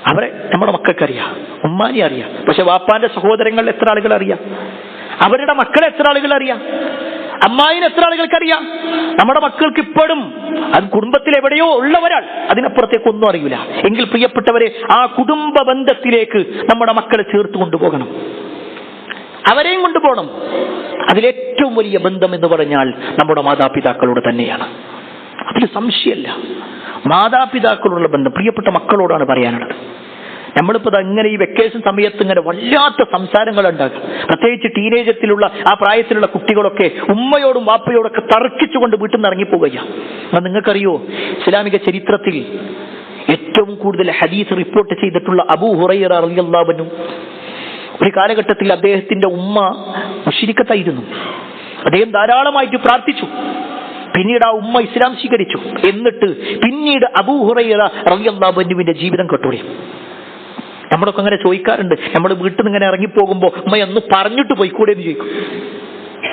അവരെ നമ്മുടെ മക്കൾക്കറിയാം, ഉമ്മാനെ അറിയാം. പക്ഷെ വാപ്പാന്റെ സഹോദരങ്ങൾ എത്ര ആളുകൾ അറിയാം? അവരുടെ മക്കളെ എത്ര ആളുകൾ അറിയാം? അമ്മായിനെ എത്ര ആളുകൾക്കറിയാം? നമ്മുടെ മക്കൾക്ക് ഇപ്പോഴും അത് കുടുംബത്തിൽ എവിടെയോ ഉള്ളവരാൾ, അതിനപ്പുറത്തേക്ക് ഒന്നും അറിയില്ല. എങ്കിൽ പ്രിയപ്പെട്ടവരെ, ആ കുടുംബ ബന്ധത്തിലേക്ക് നമ്മുടെ മക്കളെ ചേർത്ത് കൊണ്ടുപോകണം, അവരെയും കൊണ്ടുപോകണം. അതിലേറ്റവും വലിയ ബന്ധം എന്ന് പറഞ്ഞാൽ നമ്മുടെ മാതാപിതാക്കളോട് തന്നെയാണ്. അതിൽ സംശയമല്ല. മാതാപിതാക്കളോടുള്ള ബന്ധം പ്രിയപ്പെട്ട മക്കളോടാണ് പറയാനുള്ളത്. നമ്മളിപ്പോൾ അങ്ങനെ ഈ വെക്കേഷൻ സമയത്ത് ഇങ്ങനെ വല്ലാത്ത സംസാരങ്ങൾ ഉണ്ടാകും. പ്രത്യേകിച്ച് ടീനേജത്തിലുള്ള ആ പ്രായത്തിലുള്ള കുട്ടികളൊക്കെ ഉമ്മയോടും വാപ്പയോടൊക്കെ തർക്കിച്ചുകൊണ്ട് വീട്ടിൽ നിന്ന് ഇറങ്ങിപ്പോവുകയാണ്. അത് നിങ്ങൾക്കറിയോ, ഇസ്ലാമിക ചരിത്രത്തിൽ ഏറ്റവും കൂടുതൽ ഹദീസ് റിപ്പോർട്ട് ചെയ്തിട്ടുള്ള അബൂ ഹുറൈറ റളിയല്ലാഹു അൻഹു, ഒരു കാലഘട്ടത്തിൽ അദ്ദേഹത്തിന്റെ ഉമ്മ മുശ്രിക്കത്തായിരുന്നു. അദ്ദേഹം ധാരാളമായിട്ട് പ്രാർത്ഥിച്ചു. പിന്നീട് ആ ഉമ്മ ഇസ്ലാം സ്വീകരിച്ചു. എന്നിട്ട് പിന്നീട് അബൂ ഹുറൈറ റളിയല്ലാഹു അൻഹുവിന്റെ ജീവിതം കെട്ടുപോയി. നമ്മളൊക്കെ അങ്ങനെ ചോദിക്കാറുണ്ട്. നമ്മൾ വീട്ടിൽ നിന്ന് ഇങ്ങനെ ഇറങ്ങിപ്പോകുമ്പോൾ ഉമ്മ ഒന്ന് പറഞ്ഞിട്ട് പോയിക്കൂടെ എന്ന് ചോദിക്കും.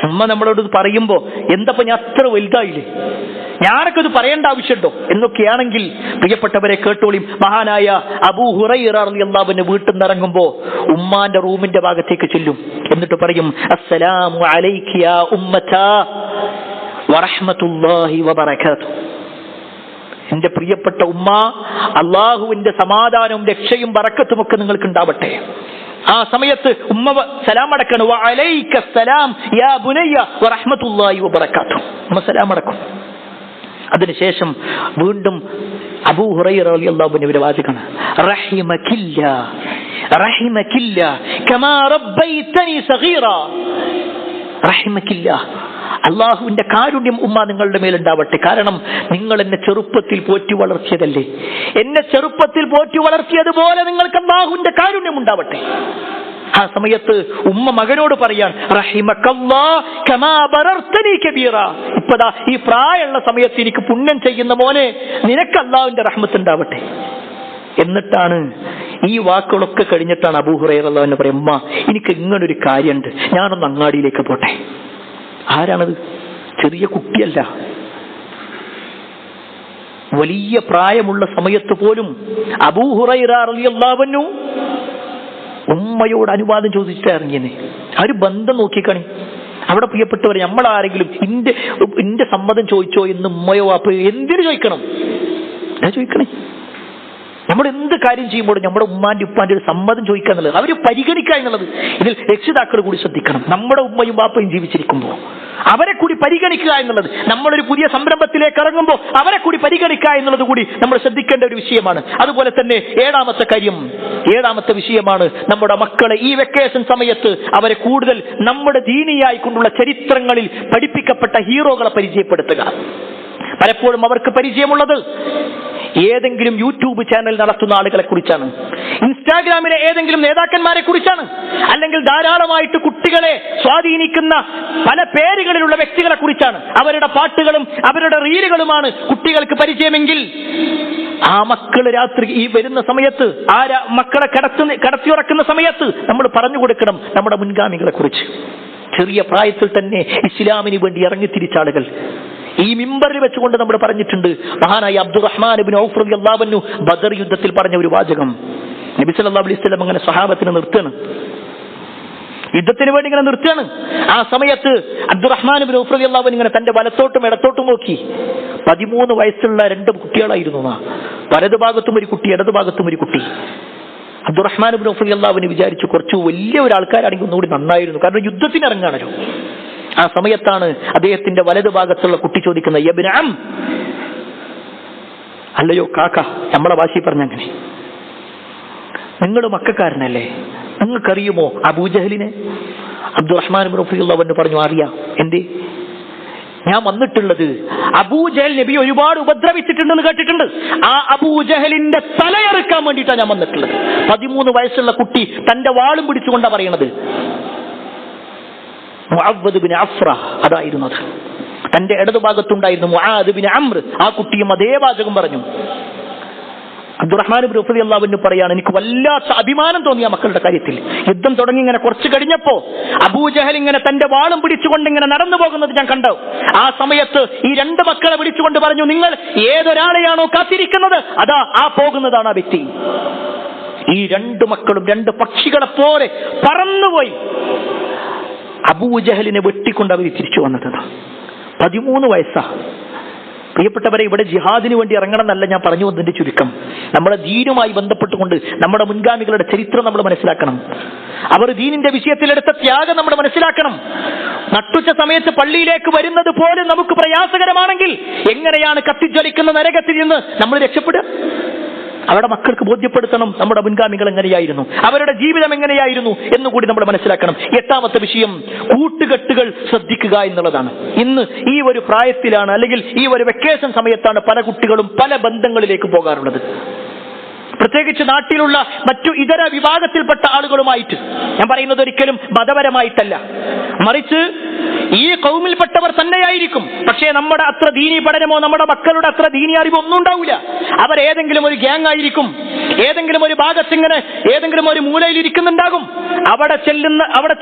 ഉമ്മ നമ്മളോട് പറയുമ്പോൾ എന്തപ്പോ ഞാൻ അത്ര വലുതായില്ലേ, ഞാനൊക്കെ ഇത് പറയേണ്ട ആവശ്യമുണ്ടോ എന്നൊക്കെയാണെങ്കിൽ പ്രിയപ്പെട്ടവരെ കേട്ടോളി. മഹാനായ അബൂ ഹുറൈറ റളിയല്ലാഹു അൻഹു വീട്ടിൽ നിന്ന് ഇറങ്ങുമ്പോൾ ഉമ്മാന്റെ റൂമിന്റെ ഭാഗത്തേക്ക് ചെല്ലും. എന്നിട്ട് പറയും, അസ്സലാമു അലൈകി യാ ഉമ്മത്താ വറഹ്മത്തുള്ളാഹി വബറകാതുഹു. എന്റെ പ്രിയപ്പെട്ട ഉമ്മ, അള്ളാഹുവിന്റെ സമാധാനവും രക്ഷയും ബറക്കത്തും ഒക്കെ നിങ്ങൾക്ക് ഉണ്ടാവട്ടെ. ആ സമയത്ത് ഉമ്മ സലാം അടക്കണം. വഅലൈക സലാം യാ ബുനയ്യ വറഹ്മത്തുള്ളാഹി വബറകാതുഹു. ഉമ്മ സലാം അടക്കും. അതിനുശേഷം വീണ്ടും അബൂ ഹുറൈറ റളിയല്ലാഹു അൻഹുവിന്റെ വാചകമാണ്, റഹിമകില്ലാ റഹിമകില്ലാ കമാ റബ്ബൈതനി സഗീറ. റഹിമകില്ലാ, അള്ളാഹുവിന്റെ കാരുണ്യം ഉമ്മ നിങ്ങളുടെ മേലുണ്ടാവട്ടെ. കാരണം നിങ്ങൾ എന്നെ ചെറുപ്പത്തിൽ പോറ്റി വളർത്തിയതല്ലേ. എന്നെ ചെറുപ്പത്തിൽ പോറ്റി വളർത്തിയതുപോലെ നിങ്ങൾക്ക് അള്ളാഹുവിന്റെ കാരുണ്യം ഉണ്ടാവട്ടെ. ആ സമയത്ത് ഉമ്മ മകനോട് പറയാൻ, റഹിമകല്ലാഹ് കമാ ബറർതനി കബീറ. ഇപ്പതാ ഈ പ്രായമുള്ള സമയത്ത് എനിക്ക് പുണ്യം ചെയ്യുന്ന മോനെ, നിനക്ക് അള്ളാഹുവിന്റെ റഹ്മത്ത് ഉണ്ടാവട്ടെ. എന്നിട്ടാണ് ഈ വാക്കുകളൊക്കെ കഴിഞ്ഞിട്ടാണ് അബൂ ഹുറൈറ റളിയല്ലാഹു അൻഹു പറയും, ഉമ്മ എനിക്ക് ഇങ്ങനൊരു കാര്യമുണ്ട്, ഞാനൊന്ന് അങ്ങാടിയിലേക്ക് പോട്ടെ. ആരാണത്? ചെറിയ കുട്ടിയല്ല. വലിയ പ്രായമുള്ള സമയത്ത് പോലും അബൂ ഹുറൈറ റളിയല്ലാഹു അൻഹു ഉമ്മയോട് അനുവാദം ചോദിച്ചിട്ട് ഇറങ്ങിയെന്നെ. ആ ഒരു ബന്ധം നോക്കിക്കാണി. അവിടെ പ്രിയപ്പെട്ടവരെ, നമ്മളാരെങ്കിലും ഇന്റെ സമ്മതം ചോദിച്ചോ എന്ന് ഉമ്മയോ അപ്പൊ എന്തിനു ചോദിക്കണം? ചോദിക്കണേ. നമ്മൾ എന്ത് കാര്യം ചെയ്യുമ്പോഴും നമ്മുടെ ഉമ്മാന്റെ ഉപ്പാന്റെ ഒരു സമ്മതം ചോദിക്കുക എന്നുള്ളത്, അവർ പരിഗണിക്കുക എന്നുള്ളത് ഇതിൽ രക്ഷിതാക്കൾ കൂടി ശ്രദ്ധിക്കണം. നമ്മുടെ ഉമ്മയും വാപ്പയും ജീവിച്ചിരിക്കുമ്പോൾ അവരെ കൂടി പരിഗണിക്കുക എന്നുള്ളത്, നമ്മളൊരു പുതിയ സംരംഭത്തിലേക്ക് ഇറങ്ങുമ്പോൾ അവരെ കൂടി പരിഗണിക്കുക എന്നുള്ളത് കൂടി നമ്മൾ ശ്രദ്ധിക്കേണ്ട ഒരു വിഷയമാണ്. അതുപോലെ തന്നെ ഏഴാമത്തെ വിഷയമാണ് നമ്മുടെ മക്കളെ ഈ വെക്കേഷൻ സമയത്ത് അവരെ കൂടുതൽ നമ്മുടെ ദീനിയായി കൊണ്ടുള്ള ചരിത്രങ്ങളിൽ പഠിപ്പിക്കപ്പെട്ട ഹീറോകളെ പരിചയപ്പെടുത്തുക. പലപ്പോഴും അവർക്ക് പരിചയമുള്ളത് ഏതെങ്കിലും യൂട്യൂബ് ചാനൽ നടത്തുന്ന ആളുകളെ കുറിച്ചാണ്, ഇൻസ്റ്റാഗ്രാമിലെ ഏതെങ്കിലും നേതാക്കന്മാരെ കുറിച്ചാണ്, അല്ലെങ്കിൽ ധാരാളമായിട്ട് കുട്ടികളെ സ്വാധീനിക്കുന്ന പല പേരുകളിലുള്ള വ്യക്തികളെ കുറിച്ചാണ്. അവരുടെ പാട്ടുകളും അവരുടെ റീലുകളുമാണ് കുട്ടികൾക്ക് പരിചയമെങ്കിൽ ആ മക്കള് രാത്രി ഈ വരുന്ന സമയത്ത് ആ മക്കളെ കടത്തിയുറക്കുന്ന സമയത്ത് നമ്മൾ പറഞ്ഞു കൊടുക്കണം നമ്മുടെ മുൻഗാമികളെ കുറിച്ച്. ചെറിയ പ്രായത്തിൽ തന്നെ ഇസ്ലാമിന് വേണ്ടി ഇറങ്ങിത്തിരിച്ച ആളുകൾ. ഈ മിമ്പറിൽ വെച്ചുകൊണ്ട് നമ്മൾ പറഞ്ഞിട്ടുണ്ട്. മഹാനായ അബ്ദുറഹ്മാൻ ഇബ്നു ഔഫ് റളിയല്ലാഹു അൻഹു ബദർ യുദ്ധത്തിൽ പറഞ്ഞ ഒരു വാചകം, നബി സല്ലല്ലാഹു അലൈഹി വസല്ലം അങ്ങനെ സ്വഹാബത്തിനെ നിർത്തുന്നു. യുദ്ധത്തിന് വേണ്ടി ഇങ്ങനെ നിർത്തുകയാണ്. ആ സമയത്ത് അബ്ദുറഹ്മാൻ ഇബ്നു ഔഫ് റളിയല്ലാഹു അൻഹു ഇങ്ങനെ തന്റെ വലത്തോട്ടും ഇടത്തോട്ടും നോക്കി. 13 വയസ്സുള്ള 2 കുട്ടികളായിരുന്നു. വലതുഭാഗത്തും ഒരു കുട്ടി, ഇടതുഭാഗത്തും ഒരു കുട്ടി. അബ്ദുറഹ്മാൻ ഇബ്നു ഔഫ് റളിയല്ലാഹു അൻഹു വിചാരിച്ചു കുറച്ച് വലിയ ഒരാൾക്കാരാണെങ്കിൽ ഒന്നുകൂടി നന്നായിരുന്നു, കാരണം യുദ്ധത്തിന് ഇറങ്ങാണല്ലോ. ആ സമയത്താണ് അദ്ദേഹത്തിന്റെ വലതുഭാഗത്തുള്ള കുട്ടി ചോദിക്കുന്നത്, യബ്ന അം, അല്ലയോ കാക്ക, നമ്മളെ ഭാഷയിൽ പറഞ്ഞങ്ങനെ, നിങ്ങൾ മക്കക്കാരനല്ലേ, നിങ്ങൾക്കറിയുമോ അബൂജഹലിനെ? അബ്ദുറഹ്മാൻ ഇബ്നു ഔഫ് റളിയല്ലാഹു അൻഹു പറഞ്ഞു, അറിയാം. എന്തേ? ഞാൻ വന്നിട്ടുള്ളത് അബൂജഹൽ നബി ഒരുപാട് ഉപദ്രവിച്ചിട്ടുണ്ടെന്ന് കേട്ടിട്ടുണ്ട്. ആ അബൂജഹലിന്റെ തലയെറുക്കാൻ വേണ്ടിയിട്ടാണ് ഞാൻ വന്നിട്ടുള്ളത്. 13 വയസ്സുള്ള കുട്ടി തന്റെ വാളും പിടിച്ചുകൊണ്ടാ പറയണത്. മുഅവ്വദ് ബിൻ അഫ്ര അതായിരുന്നു അത്. തന്റെ ഇടതുഭാഗത്തുണ്ടായിരുന്നു മുആദ് ബിൻ അംർ, ആ കുട്ടിയും അതേ വാചകം പറഞ്ഞു. അബ്ദുറഹ്മാൻ ഇബ്നു ഔഫ് റളിയല്ലാഹു അൻഹു പറയാണ്, എനിക്ക് വല്ലാത്ത അഭിമാനം തോന്നിയ മക്കളുടെ കാര്യത്തിൽ. യുദ്ധം തുടങ്ങി ഇങ്ങനെ കുറച്ച് കഴിഞ്ഞപ്പോ അബൂജഹൽ ഇങ്ങനെ തന്റെ വാളും പിടിച്ചുകൊണ്ട് ഇങ്ങനെ നടന്നു പോകുന്നത് ഞാൻ കണ്ടു. ആ സമയത്ത് ഈ 2 മക്കളെ വിളിച്ചുകൊണ്ട് പറഞ്ഞു, നിങ്ങൾ ഏതൊരാളെയാണോ കാത്തിരിക്കുന്നത്, അതാ ആ പോകുന്നതാണ് ആ വ്യക്തി. ഈ 2 മക്കളും 2 പക്ഷികളെ പോലെ പറന്നുപോയി അബൂജഹലിനെ വെട്ടിക്കൊണ്ട് അവർ തിരിച്ചു വന്നത്. 13 വയസ്സാ. പ്രിയപ്പെട്ടവരെ, ഇവിടെ ജിഹാദിന് വേണ്ടി ഇറങ്ങണം എന്നല്ല ഞാൻ പറഞ്ഞു വന്നതിന്റെ ചുരുക്കം. നമ്മുടെ ദീനുമായി ബന്ധപ്പെട്ടുകൊണ്ട് നമ്മുടെ മുൻഗാമികളുടെ ചരിത്രം നമ്മൾ മനസ്സിലാക്കണം. അവർ ദീനിന്റെ വിഷയത്തിലെടുത്ത ത്യാഗം നമ്മൾ മനസ്സിലാക്കണം. നട്ടുച്ച സമയത്ത് പള്ളിയിലേക്ക് വരുന്നത് പോലും നമുക്ക് പ്രയാസകരമാണെങ്കിൽ എങ്ങനെയാണ് കത്തിജ്വലിക്കുന്ന നരകത്തിൽ നിന്ന് നമ്മൾ രക്ഷപ്പെടുക? അവരുടെ മക്കൾക്ക് ബോധ്യപ്പെടുത്തണം നമ്മുടെ മുൻഗാമികൾ എങ്ങനെയായിരുന്നു, അവരുടെ ജീവിതം എങ്ങനെയായിരുന്നു എന്നുകൂടി നമ്മൾ മനസ്സിലാക്കണം. 8ാമത്തെ വിഷയം, കൂട്ടുകെട്ടുകൾ ശ്രദ്ധിക്കുക എന്നുള്ളതാണ്. ഇന്ന് ഈ ഒരു പ്രായത്തിലാണ്, അല്ലെങ്കിൽ ഈ ഒരു വെക്കേഷൻ സമയത്താണ് പല കുട്ടികളും പല ബന്ധങ്ങളിലേക്ക് പോകാറുള്ളത്. പ്രത്യേകിച്ച് നാട്ടിലുള്ള മറ്റു ഇതര വിഭാഗത്തിൽപ്പെട്ട ആളുകളുമായിട്ട്. ഞാൻ പറയുന്നത് ഒരിക്കലും മതപരമായിട്ടല്ല, മറിച്ച് ഈ ഖൗമിൽപ്പെട്ടവർ തന്നെയായിരിക്കും. പക്ഷേ നമ്മുടെ അത്ര ദീനി പഠനമോ നമ്മുടെ മക്കളുടെ അത്ര ദീനി അറിവോ ഒന്നും ഉണ്ടാവില്ല. അവരേതെങ്കിലും ഒരു ഗ്യാങ് ആയിരിക്കും, ഏതെങ്കിലും ഒരു ഭാഗത്തിങ്ങനെ ഏതെങ്കിലും ഒരു മൂലയിൽ ഇരിക്കുന്നുണ്ടാകും. അവിടെ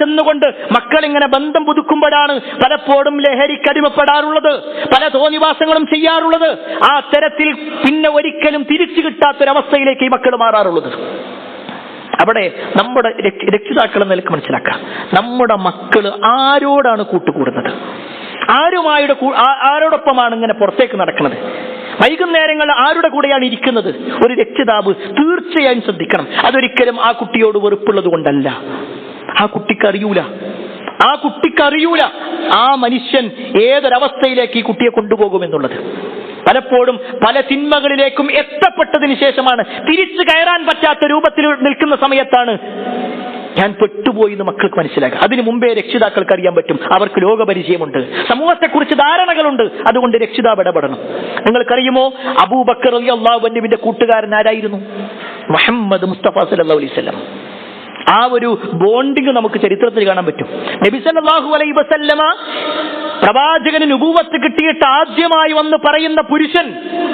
ചെന്നുകൊണ്ട് മക്കൾ ഇങ്ങനെ ബന്ധം പുതുക്കുമ്പോഴാണ് പലപ്പോഴും ലഹരിക്കടിമപ്പെടാറുള്ളത്, പല തോന്നിവാസങ്ങളും ചെയ്യാറുള്ളത്. ആ തരത്തിൽ പിന്നെ ഒരിക്കലും തിരിച്ചു കിട്ടാത്തൊരവസ്ഥയിലേക്ക് ഈ മക്കൾ മാറാറുള്ളത്. അവിടെ നമ്മുടെ രക്ഷിതാക്കൾ എന്ന നിലക്ക് മനസ്സിലാക്കാം, നമ്മുടെ മക്കള് ആരോടാണ് കൂട്ടുകൂടുന്നത്, ആരോടൊപ്പമാണ് ഇങ്ങനെ പുറത്തേക്ക് നടക്കുന്നത്, വൈകുന്നേരങ്ങൾ ആരുടെ കൂടെയാണ് ഇരിക്കുന്നത്. ഒരു രക്ഷിതാവ് തീർച്ചയായും ശ്രദ്ധിക്കണം. അതൊരിക്കലും ആ കുട്ടിയോട് വെറുപ്പുള്ളത് കൊണ്ടല്ല. ആ കുട്ടിക്കറിയൂല ആ മനുഷ്യൻ ഏതൊരവസ്ഥയിലേക്ക് ഈ കുട്ടിയെ കൊണ്ടുപോകുമെന്നുള്ളത്. പലപ്പോഴും പല തിന്മകളിലേക്കും എത്തപ്പെട്ടതിന് ശേഷമാണ് തിരിച്ചു കയറാൻ പറ്റാത്ത രൂപത്തിൽ നിൽക്കുന്ന സമയത്താണ് ഞാൻ പെട്ടുപോയി എന്ന് മക്കൾക്ക് മനസ്സിലാക്കുക. അതിനു മുമ്പേ രക്ഷിതാക്കൾക്ക് അറിയാൻ പറ്റും, അവർക്ക് ലോകപരിചയമുണ്ട്, സമൂഹത്തെക്കുറിച്ച് ധാരണകളുണ്ട്. അതുകൊണ്ട് രക്ഷിതാവ് ഇടപെടണം. നിങ്ങൾക്കറിയുമോ, അബൂബക്കർ റളിയല്ലാഹു അൻഹുവിന്റെ കൂട്ടുകാരൻ ആരായിരുന്നു? മുഹമ്മദ് മുസ്തഫ സല്ലല്ലാഹു അലൈഹി വസല്ലം. ആ ഒരു ബോണ്ടിങ് നമുക്ക് ചരിത്രത്തിൽ കാണാൻ പറ്റും. നബി സല്ലല്ലാഹു അലൈഹി വസല്ലമ പ്രവാചകന് നുബുവത്ത് കിട്ടിയിട്ട് ആദ്യമായി വന്ന് പറയുന്ന പുരുഷൻ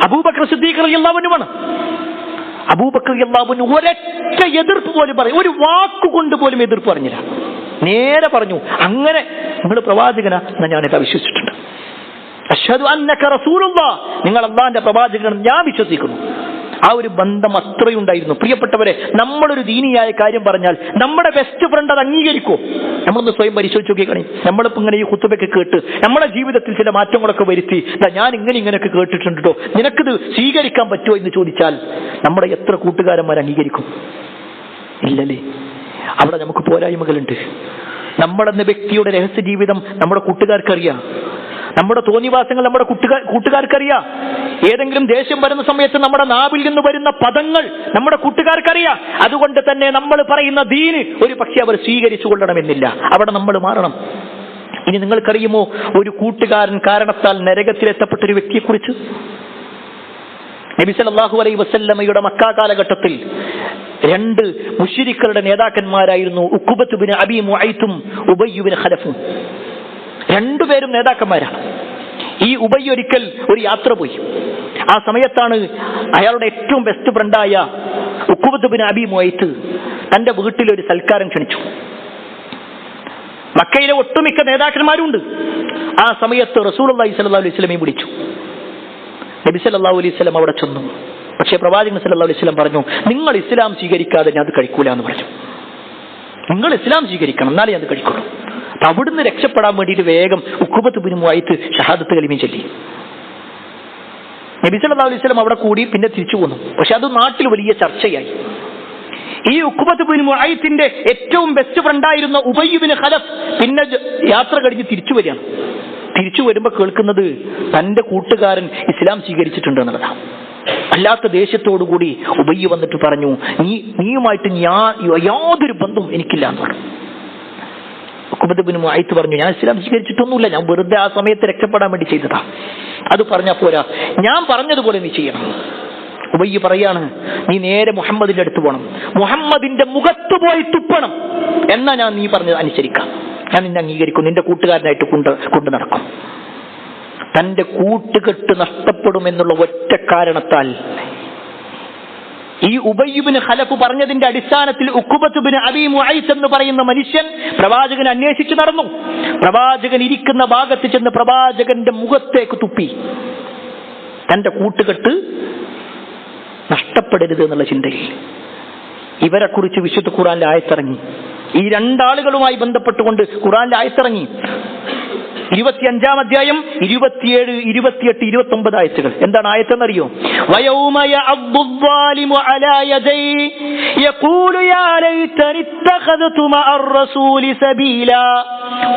അബൂബക്കർ സിദ്ദീഖ് റളിയല്ലാഹു അൻഹുവാണ്. അബൂബക്കർ റളിയല്ലാഹു അൻഹു ഒരൊറ്റ എതിർപ്പ് പോലും പറയും, ഒരു വാക്കുകൊണ്ട് പോലും എതിർപ്പ് പറഞ്ഞില്ല. നേരെ പറഞ്ഞു, അങ്ങനെ നിങ്ങൾ പ്രവാചകനാ, ഞാനിത് വിശ്വസിച്ചിട്ടുണ്ട്. അശ്ഹദു അന്നക റസൂലുള്ളാഹ്, നിങ്ങൾ അല്ലാഹുവിന്റെ പ്രവാചകനാണ് ഞാൻ വിശ്വസിക്കുന്നു. ആ ഒരു ബന്ധം അത്രയുണ്ടായിരുന്നു. പ്രിയപ്പെട്ടവരെ, നമ്മളൊരു ദീനിയായ കാര്യം പറഞ്ഞാൽ നമ്മുടെ ബെസ്റ്റ് ഫ്രണ്ട് അത് അംഗീകരിക്കോ? നമ്മളൊന്ന് സ്വയം പരിശോധിച്ച് നോക്കിക്കണേ. നമ്മളിപ്പോ ഇങ്ങനെ ഈ ഖുതുബയൊക്കെ കേട്ട് നമ്മുടെ ജീവിതത്തിൽ ചില മാറ്റങ്ങളൊക്കെ വരുത്തി, ഞാൻ ഇങ്ങനെയൊക്കെ കേട്ടിട്ടുണ്ടോ, നിനക്കിത് സ്വീകരിക്കാൻ പറ്റുമോ എന്ന് ചോദിച്ചാൽ നമ്മുടെ എത്ര കൂട്ടുകാരന്മാർ അംഗീകരിക്കും? ഇല്ലല്ലേ? അവിടെ നമുക്ക് പോരായ്മകളുണ്ട്. നമ്മളെന്ന വ്യക്തിയുടെ രഹസ്യ ജീവിതം നമ്മുടെ കൂട്ടുകാർക്കറിയാം, നമ്മുടെ തോന്നിവാസങ്ങൾ നമ്മുടെ കൂട്ടുകാർക്കറിയാം. ഏതെങ്കിലും ദേഷ്യം വരുന്ന സമയത്ത് നമ്മുടെ നാവിൽ നിന്ന് വരുന്ന പദങ്ങൾ നമ്മുടെ കൂട്ടുകാർക്കറിയാം. അതുകൊണ്ട് തന്നെ നമ്മൾ പറയുന്ന ദീന് ഒരു പക്ഷേ അവർ സ്വീകരിച്ചു കൊള്ളണമെന്നില്ല. അവിടെ നമ്മൾ മാറണം. ഇനി നിങ്ങൾക്കറിയുമോ ഒരു കൂട്ടുകാരൻ കാരണത്താൽ നരകത്തിലെത്തപ്പെട്ടൊരു വ്യക്തിയെക്കുറിച്ച്? നബി സല്ലല്ലാഹു അലൈഹി വസല്ലമയുടെ മക്ക കാലഘട്ടത്തിൽ 2 മുശ്രിക്കുകളുടെ നേതാക്കന്മാരായിരുന്നു ഉഖബത്ത് ബിൻ അബീ മുഅയ്തും ഉബയ്യ് ബിൻ ഖലഫും. 2 പേരും നേതാക്കന്മാരാണ്. ഈ ഉബയ്യ് ഒരിക്കൽ ഒരു യാത്ര പോയി. ആ സമയത്താണ് അയാളുടെ ഏറ്റവും ബെസ്റ്റ് ഫ്രണ്ടായ ഉഖബത്ത് ബിൻ അബീ മുഅയ്ത് തന്റെ വീട്ടിൽ ഒരു സൽക്കാരം ക്ഷണിച്ചു. മക്കയിലെ ഒട്ടുമിക്ക നേതാക്കന്മാരുണ്ട്. ആ സമയത്ത് റസൂലുള്ളാഹി സ്വല്ലല്ലാഹു അലൈഹി വസല്ലമയെ വിളിച്ചു. നബി സല്ലല്ലാഹു അലൈഹി വസല്ലം അവിടെ ചെന്നു. പക്ഷേ പ്രവാചകൻ സല്ലല്ലാഹു അലൈഹി വസല്ലം പറഞ്ഞു, നിങ്ങൾ ഇസ്ലാം സ്വീകരിക്കാതെ ഞാൻ അത് കഴിക്കൂല എന്ന് പറഞ്ഞു. നിങ്ങൾ ഇസ്ലാം സ്വീകരിക്കണം, എന്നാലേ അത് കഴിക്കുള്ളൂ. അപ്പൊ അവിടുന്ന് രക്ഷപ്പെടാൻ വേണ്ടിയിട്ട് വേഗം ഉഖബത്ത് ബിൻ മുഅയ്ത്ത് ഷഹാദത്ത് കലിമ ചൊല്ലി. നബി സല്ലല്ലാഹു അലൈഹി വസല്ലം അവിടെ കൂടി പിന്നെ തിരിച്ചു പോന്നു. പക്ഷെ അത് നാട്ടിൽ വലിയ ചർച്ചയായി. ഈ ഉഖബത്ത് ബിൻ മുഅയ്ത്തിന്റെ ഏറ്റവും ബെസ്റ്റ് ഫ്രണ്ടായിരുന്ന ഉബയ്യ് ബിൻ ഖലഫ് പിന്നെ യാത്ര കഴിഞ്ഞ് തിരിച്ചു വരികയാണ്. തിരിച്ചു വരുമ്പോ കേൾക്കുന്നത് തന്റെ കൂട്ടുകാരൻ ഇസ്ലാം സ്വീകരിച്ചിട്ടുണ്ട് എന്നുള്ളതാണ്. അല്ലാത്ത ദേഷ്യത്തോടുകൂടി ഉബയ്യ് വന്നിട്ട് പറഞ്ഞു, നീയുമായിട്ട് യാതൊരു ബന്ധവും എനിക്കില്ല എന്ന് പറഞ്ഞു. ഉഖബത്ത് ബിൻ മുഅയ്ത്ത് പറഞ്ഞു, ഞാൻ ഇസ്ലാം സ്വീകരിച്ചിട്ടൊന്നുമില്ല, ഞാൻ വെറുതെ ആ സമയത്ത് രക്ഷപ്പെടാൻ വേണ്ടി ചെയ്തതാ. അത് പറഞ്ഞാ പോരാ, ഞാൻ പറഞ്ഞതുപോലെ നീ ചെയ്യണം. ഉബയ്യ് പറയാണ്, നീ നേരെ മുഹമ്മദിന്റെ അടുത്ത് പോകണം, മുഹമ്മദിന്റെ മുഖത്ത് പോയി തുപ്പണം, എന്നാ ഞാൻ നീ പറഞ്ഞത് അനുസരിക്കാം, ഞാൻ നിന്നെ അംഗീകരിക്കും, നിന്റെ കൂട്ടുകാരനായിട്ട് കൊണ്ട് നടക്കും. തന്റെ കൂട്ടുകെട്ട് നഷ്ടപ്പെടുമെന്നുള്ള ഒറ്റ കാരണത്താൽ ഈ ഉബയ്യ് ബിൻ ഖലഫ് പറഞ്ഞതിന്റെ അടിസ്ഥാനത്തിൽ ഉഖബത്ത് ബിൻ അബീ മുഅയ്ത്ത് എന്ന് പറയുന്ന മനുഷ്യൻ പ്രവാചകൻ അന്വേഷിച്ചു നടന്നു. പ്രവാചകൻ ഇരിക്കുന്ന ഭാഗത്ത് ചെന്ന് പ്രവാചകന്റെ മുഖത്തേക്ക് തുപ്പി. തന്റെ കൂട്ടുകെട്ട് നഷ്ടപ്പെടരുത് എന്നുള്ള ചിന്തയിൽ. ഇവരെ കുറിച്ച് വിശുദ്ധ ഖുർആനിൽ ആയത്തിറങ്ങി. ഈ രണ്ടാളുകളുമായി ബന്ധപ്പെട്ടുകൊണ്ട് ഖുർആനിൽ ആയത്തിറങ്ങി. 25-ാം അധ്യായം 27, 28, 29 ആയത്തുകൾ. എന്താണ് ആയത്തെന്നറിയോ? വയൗമ യഅദ്ദു الظാലിമു അലാ യദൈഹി യഖൂലു യാ ലൈതനി ഇത്തഖദതു മഅർ റസൂലി സബീലാ.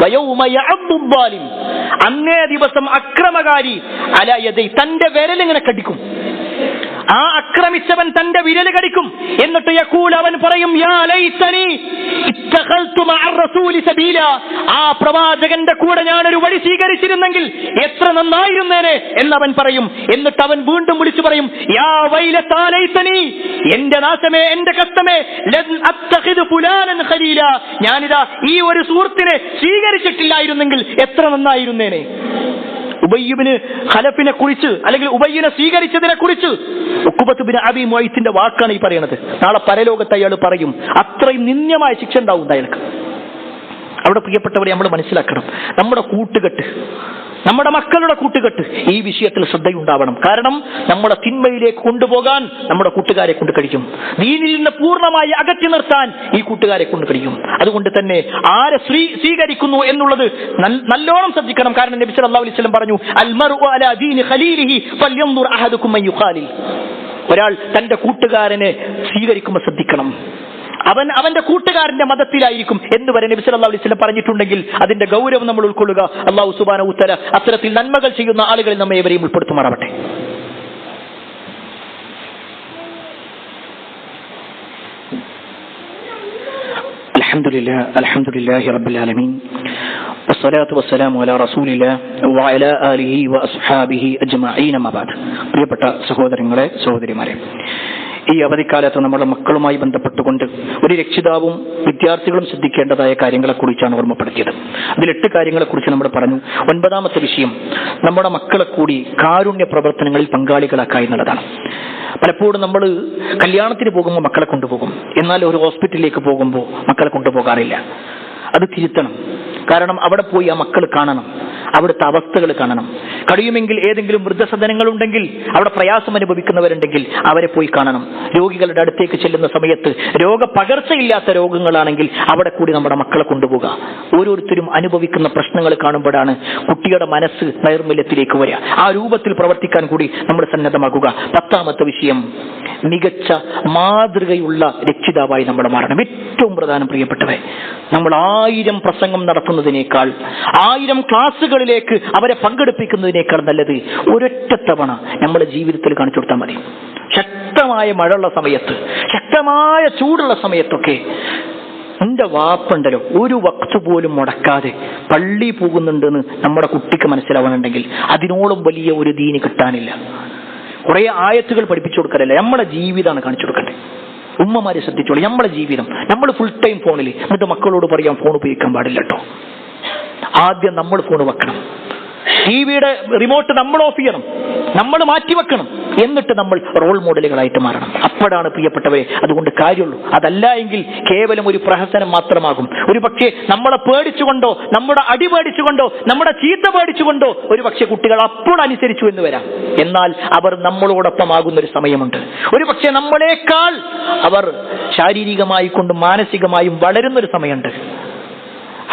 വയൗമ യഅദ്ദു الظാലിം, അന്നേ ദിവസം അക്രമകാരി അലാ യദൈഹി, തന്റെ വിരലിങ്ങനെ കടിക്കും. ആ ആക്രമിച്ചവൻ തന്റെ വിരൽ കടിക്കും. എന്നിട്ട് യഖൂൽ, അവൻ പറയും, യാ ലൈതനി ഇത്തഖൽതു മഅർ റസൂലി സബീലാ, ആ പ്രവാചകന്റെ കൂടെ ഞാനൊരു വഴി സ്വീകരിച്ചിരുന്നെങ്കിൽ എത്ര നന്നായിരുന്നേനെ എന്നവൻ പറയും. എന്നിട്ട് അവൻ വീണ്ടും വിളിച്ചു പറയും, യാ വൈലതാ ലൈതനി, എന്റെ നാശമേ, എന്റെ കഷ്ടമേ, ലൻ അത്തഖിദു ഫുലാനൻ ഖലീല, ഞാനിതാ ഈ ഒരു സുഹൃത്തിനെ സ്വീകരിച്ചിട്ടില്ലായിരുന്നെങ്കിൽ എത്ര നന്നായിരുന്നേനെ. ഉബയ്യ് ബിൻ ഖലഫിനെ കുറിച്ച്, അല്ലെങ്കിൽ ഉബയ്യിനെ സ്വീകരിച്ചതിനെ കുറിച്ച് ഉഖബത്ത് ബിൻ അബീ മുഅയ്ത്തിന്റെ വാക്കാണ് ഈ പറയുന്നത്. നാളെ പരലോകത്ത് അയാൾ പറയും, അത്രയും നിന്ദ്യമായ ശിക്ഷ ഉണ്ടാവും അയാൾക്ക്. അവിടെ പ്രിയപ്പെട്ടവരെ നമ്മൾ മനസ്സിലാക്കണം, നമ്മുടെ കൂട്ടുകെട്ട്, നമ്മുടെ മക്കളുടെ കൂട്ടുകെട്ട് ഈ വിഷയത്തിൽ ശ്രദ്ധയുണ്ടാവണം. കാരണം നമ്മളെ തിന്മയിലേക്ക് കൊണ്ടുപോകാൻ നമ്മുടെ കൂട്ടുകാരെ കൊണ്ട് കഴിയും. ദീനിൽ നിന്ന് പൂർണ്ണമായി അകറ്റി നിർത്താൻ ഈ കൂട്ടുകാരെ കൊണ്ട് കഴിയും. അതുകൊണ്ട് തന്നെ ആരെ സ്വീകരിക്കുന്നു എന്നുള്ളത് നല്ലോണം ശ്രദ്ധിക്കണം. കാരണം നബി സല്ലല്ലാഹു അലൈഹി വസല്ലം പറഞ്ഞു, അൽ മർഉ അലാ ദീനി ഖലീലിഹി ഫൽയൻദുർ അഹദുകും മൻ യുഖാലിൽ. ഒരാൾ തന്റെ കൂട്ടുകാരനെ സ്വീകരിക്കുമ്പോൾ ശ്രദ്ധിക്കണം, അവന്റെ കൂട്ടുകാരന്റെ മതത്തിലായിരിക്കും എന്ന് വരെ നബി സല്ലല്ലാഹു അലൈഹി വസല്ലം പറഞ്ഞിട്ടുണ്ടെങ്കിൽ അതിന്റെ ഗൗരവം നമ്മൾ ഉൾക്കൊള്ളുക. അല്ലാഹു സുബ്ഹാനഹു വ തആല അത്തരത്തിൽ നന്മകൾ ചെയ്യുന്ന ആളുകളിൽ നമ്മെ ഏവരെയും ഉൾപ്പെടുത്തുമാറാവട്ടെ. അൽഹംദുലില്ലാഹി റബ്ബിൽ ആലമീൻ വസ്സലാത്തു വസ്സലാമു അലാ റസൂലില്ലാഹി വഅലാ ആലിഹി വഅസ്ഹാബിഹി അജ്മഈൻ. അമ്മാ ബഅദ്. പ്രിയപ്പെട്ട സഹോദരങ്ങളെ, സഹോദരിമാരെ, ഈ അവധിക്കാലത്ത് നമ്മുടെ മക്കളുമായി ബന്ധപ്പെട്ടുകൊണ്ട് ഒരു രക്ഷിതാവും വിദ്യാർത്ഥികളും ശ്രദ്ധിക്കേണ്ടതായ കാര്യങ്ങളെക്കുറിച്ചാണ് ഓർമ്മപ്പെടുത്തിയത്. അതിൽ 8 കാര്യങ്ങളെക്കുറിച്ച് നമ്മൾ പറഞ്ഞു. 9ാമത്തെ വിഷയം നമ്മുടെ മക്കളെ കൂടി കാരുണ്യ പ്രവർത്തനങ്ങളിൽ പങ്കാളികളാക്കുക എന്നുള്ളതാണ്. പലപ്പോഴും നമ്മൾ കല്യാണത്തിന് പോകുമ്പോൾ മക്കളെ കൊണ്ടുപോകും, എന്നാൽ ഒരു ഹോസ്പിറ്റലിലേക്ക് പോകുമ്പോൾ മക്കളെ കൊണ്ടുപോകാറില്ല. അത് തിരുത്തണം. കാരണം അവിടെ പോയി ആ മക്കൾ കാണണം, അവിടുത്തെ അവസ്ഥകൾ കാണണം. കഴിയുമെങ്കിൽ ഏതെങ്കിലും വൃദ്ധസദനങ്ങൾ ഉണ്ടെങ്കിൽ, അവിടെ പ്രയാസം അനുഭവിക്കുന്നവരുണ്ടെങ്കിൽ അവരെ പോയി കാണണം. രോഗികളുടെ അടുത്തേക്ക് ചെല്ലുന്ന സമയത്ത് രോഗപകർച്ചയില്ലാത്ത രോഗങ്ങളാണെങ്കിൽ അവിടെ കൂടി നമ്മുടെ മക്കളെ കൊണ്ടുപോകുക. ഓരോരുത്തരും അനുഭവിക്കുന്ന പ്രശ്നങ്ങൾ കാണുമ്പോഴാണ് കുട്ടിയുടെ മനസ്സ് നൈർമല്യത്തിലേക്ക് വരിക. ആ രൂപത്തിൽ പ്രവർത്തിക്കാൻ കൂടി നമ്മൾ സന്നദ്ധമാക്കുക. 10ാമത്തെ വിഷയം, മികച്ച മാതൃകയുള്ള രക്ഷിതാവായി നമ്മൾ മാറണം. ഏറ്റവും പ്രധാനം പ്രിയപ്പെട്ടവരെ, നമ്മൾ 1000 പ്രസംഗം നടത്തുന്നതിനേക്കാൾ 1000 ക്ലാസ്സുകളിലേക്ക് അവരെ പങ്കെടുപ്പിക്കുന്നതിനേക്കാൾ നല്ലത് ഒരൊറ്റ തവണ നമ്മുടെ ജീവിതത്തിൽ കാണിച്ചു കൊടുത്താൽ മതി. ശക്തമായ മഴയുള്ള സമയത്ത്, ശക്തമായ ചൂടുള്ള സമയത്തൊക്കെ എന്റെ വാപ്പുണ്ടല്ലോ ഒരു വക്ത് പോലും മുടക്കാതെ പള്ളി പോകുന്നുണ്ടെന്ന് നമ്മുടെ കുട്ടിക്ക് മനസ്സിലാവണമെങ്കിൽ അതിനോളം വലിയ ഒരു ദീന് കിട്ടാനില്ല. കുറെ ആയത്തുകൾ പഠിപ്പിച്ചു കൊടുക്കലല്ല, നമ്മുടെ ജീവിതമാണ് കാണിച്ചു കൊടുക്കണ്ടേ. ഉമ്മമാരെ ശ്രദ്ധിച്ചോളൂ, നമ്മുടെ ജീവിതം. നമ്മൾ ഫുൾ ടൈം ഫോണിൽ, എന്നിട്ട് മക്കളോട് പറയാം ഫോൺ ഉപയോഗിക്കാൻ പാടില്ല കേട്ടോ. ആദ്യം നമ്മൾ ഫോൺ വെക്കണം. ടിവിയുടെ റിമോട്ട് നമ്മൾ ഓഫ് ചെയ്യണം, നമ്മൾ മാറ്റിവെക്കണം, എന്നിട്ട് നമ്മൾ റോൾ മോഡലുകളായിട്ട് മാറണം. അപ്പോഴാണ് പ്രിയപ്പെട്ടവരെ അതുകൊണ്ട് കാര്യമുള്ളൂ. അതല്ല എങ്കിൽ കേവലം ഒരു പ്രഹസനം മാത്രമാകും. ഒരു പക്ഷേ നമ്മളെ പേടിച്ചുകൊണ്ടോ, നമ്മുടെ അടി പേടിച്ചുകൊണ്ടോ, നമ്മുടെ ചീത്ത പേടിച്ചുകൊണ്ടോ ഒരു പക്ഷേ കുട്ടികൾ അപ്പോൾ അനുസരിച്ചു എന്ന് വരാം. എന്നാൽ അവർ നമ്മളോടൊപ്പം ആകുന്ന ഒരു സമയമുണ്ട്. ഒരു പക്ഷേ നമ്മളെക്കാൾ അവർ ശാരീരികമായി കൊണ്ടും മാനസികമായും വളരുന്നൊരു സമയമുണ്ട്.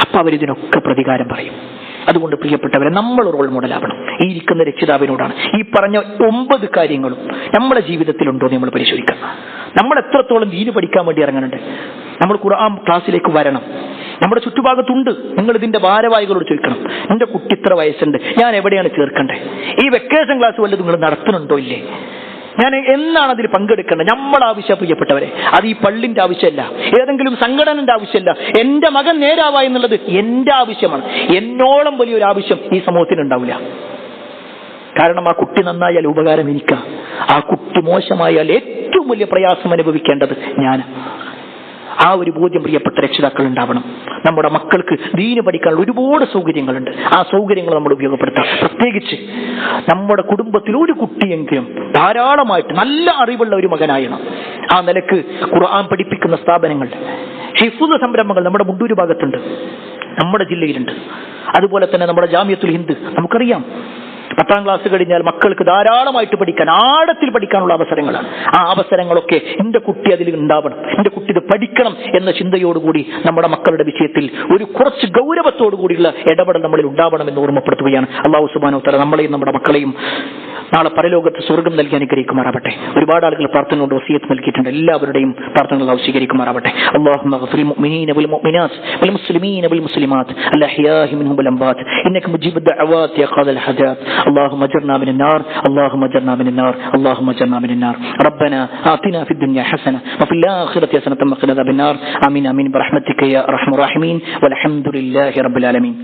അപ്പൊ അവരിതിനൊക്കെ പ്രതികാരം പറയും. അതുകൊണ്ട് പ്രിയപ്പെട്ടവരെ നമ്മൾ റോൾ മോഡലാവണം. ഈ ഇരിക്കുന്ന രക്ഷിതാവിനോടാണ് ഈ പറഞ്ഞ 9 കാര്യങ്ങളും നമ്മുടെ ജീവിതത്തിലുണ്ടോ എന്ന് നമ്മൾ പരിശോധിക്കണം. നമ്മൾ എത്രത്തോളം ദീന് പഠിക്കാൻ വേണ്ടി ഇറങ്ങുന്നുണ്ട്. നമ്മൾ ഖുർആൻ ക്ലാസ്സിലേക്ക് വരണം. നമ്മുടെ ചുറ്റുഭാഗത്തുണ്ട്. നിങ്ങൾ ഇതിന്റെ ഭാരവാഹികളോട് ചോദിക്കണം, എന്റെ കുട്ടി ഇത്ര വയസ്സുണ്ട്, ഞാൻ എവിടെയാണ് ചേർക്കണ്ടേ? ഈ വെക്കേഷൻ ക്ലാസ് വല്ലതും നിങ്ങൾ നടത്തുന്നുണ്ടോ ഇല്ലേ? ഞാൻ എന്നാണ് അതിൽ പങ്കെടുക്കേണ്ടത്? നമ്മൾ ആവശ്യം പ്രിയപ്പെട്ടവരെ, അത് ഈ പള്ളിന്റെ ആവശ്യമല്ല, ഏതെങ്കിലും സംഘടനന്റെ ആവശ്യമല്ല. എന്റെ മകൻ നേരാവാ എന്നുള്ളത് എന്റെ ആവശ്യമാണ്. എന്നോളം വലിയൊരു ആവശ്യം ഈ സമൂഹത്തിന് ഉണ്ടാവില്ല. കാരണം ആ കുട്ടി നന്നായാൽ ഉപകാരം എനിക്കാ, ആ കുട്ടി മോശമായാൽ ഏറ്റവും വലിയ പ്രയാസം അനുഭവിക്കേണ്ടത് ഞാൻ. ആ ഒരു ബോധ്യം പ്രിയപ്പെട്ട രക്ഷിതാക്കൾ ഉണ്ടാവണം. നമ്മുടെ മക്കൾക്ക് ദീന് പഠിക്കാനുള്ള ഒരുപാട് സൗകര്യങ്ങളുണ്ട്. ആ സൗകര്യങ്ങൾ നമ്മൾ ഉപയോഗപ്പെടുത്താം. പ്രത്യേകിച്ച് നമ്മുടെ കുടുംബത്തിൽ ഒരു കുട്ടിയെങ്കിലും ധാരാളമായിട്ട് നല്ല അറിവുള്ള ഒരു മകനായണം. ആ നിലക്ക് ഖുർആൻ പഠിപ്പിക്കുന്ന സ്ഥാപനങ്ങൾ, ഹിഫ്ള് സംരംഭങ്ങൾ നമ്മുടെ മുണ്ടൂര് ഭാഗത്തുണ്ട്, നമ്മുടെ ജില്ലയിലുണ്ട്. അതുപോലെ തന്നെ നമ്മുടെ ജാമിയത്തുൽ ഹിന്ദ് നമുക്കറിയാം. 10ാം ക്ലാസ് കഴിഞ്ഞാൽ മക്കൾക്ക് ധാരാളമായിട്ട് പഠിക്കാൻ, ആഴത്തിൽ പഠിക്കാനുള്ള അവസരങ്ങളാണ്. ആ അവസരങ്ങളൊക്കെ എന്റെ കുട്ടി അതിൽ ഉണ്ടാവണം, എന്റെ കുട്ടി ഇത് പഠിക്കണം എന്ന ചിന്തയോടുകൂടി നമ്മുടെ മക്കളുടെ വിഷയത്തിൽ ഒരു കുറച്ച് ഗൗരവത്തോടു കൂടിയുള്ള ഇടപെടൽ നമ്മളിൽ ഉണ്ടാവണമെന്ന് ഓർമ്മപ്പെടുത്തുകയാണ്. അല്ലാഹു സുബ്ഹാനഹു വ തആല നമ്മളെയും നമ്മുടെ മക്കളെയും നാളെ പരലോകത്ത് സ്വർഗം നൽകി അനുഗ്രഹിക്കുമാറാവട്ടെ. ഒരുപാട് ആളുകൾ പ്രാർത്ഥന കൊണ്ട് വസിയത്ത് നൽകിയിട്ടുണ്ട്. എല്ലാവരുടെയും പ്രാർത്ഥനകൾ അല്ലാഹു സ്വീകരിക്കുമാറാവട്ടെ. اللهم اغفر للمؤمنين والمؤمنات والمسلمين والمسلمات الأحياء منهم والأموات إنك مجيب الدعوات يا قاضي الحاجات. اللهم اجرنا من النار، اللهم اجرنا من النار، اللهم اجرنا من النار. ربنا آتنا في الدنيا حسنة وفي الآخرة حسنة وقنا عذاب النار. آمين آمين برحمتك يا أرحم الراحمين والحمد لله رب العالمين.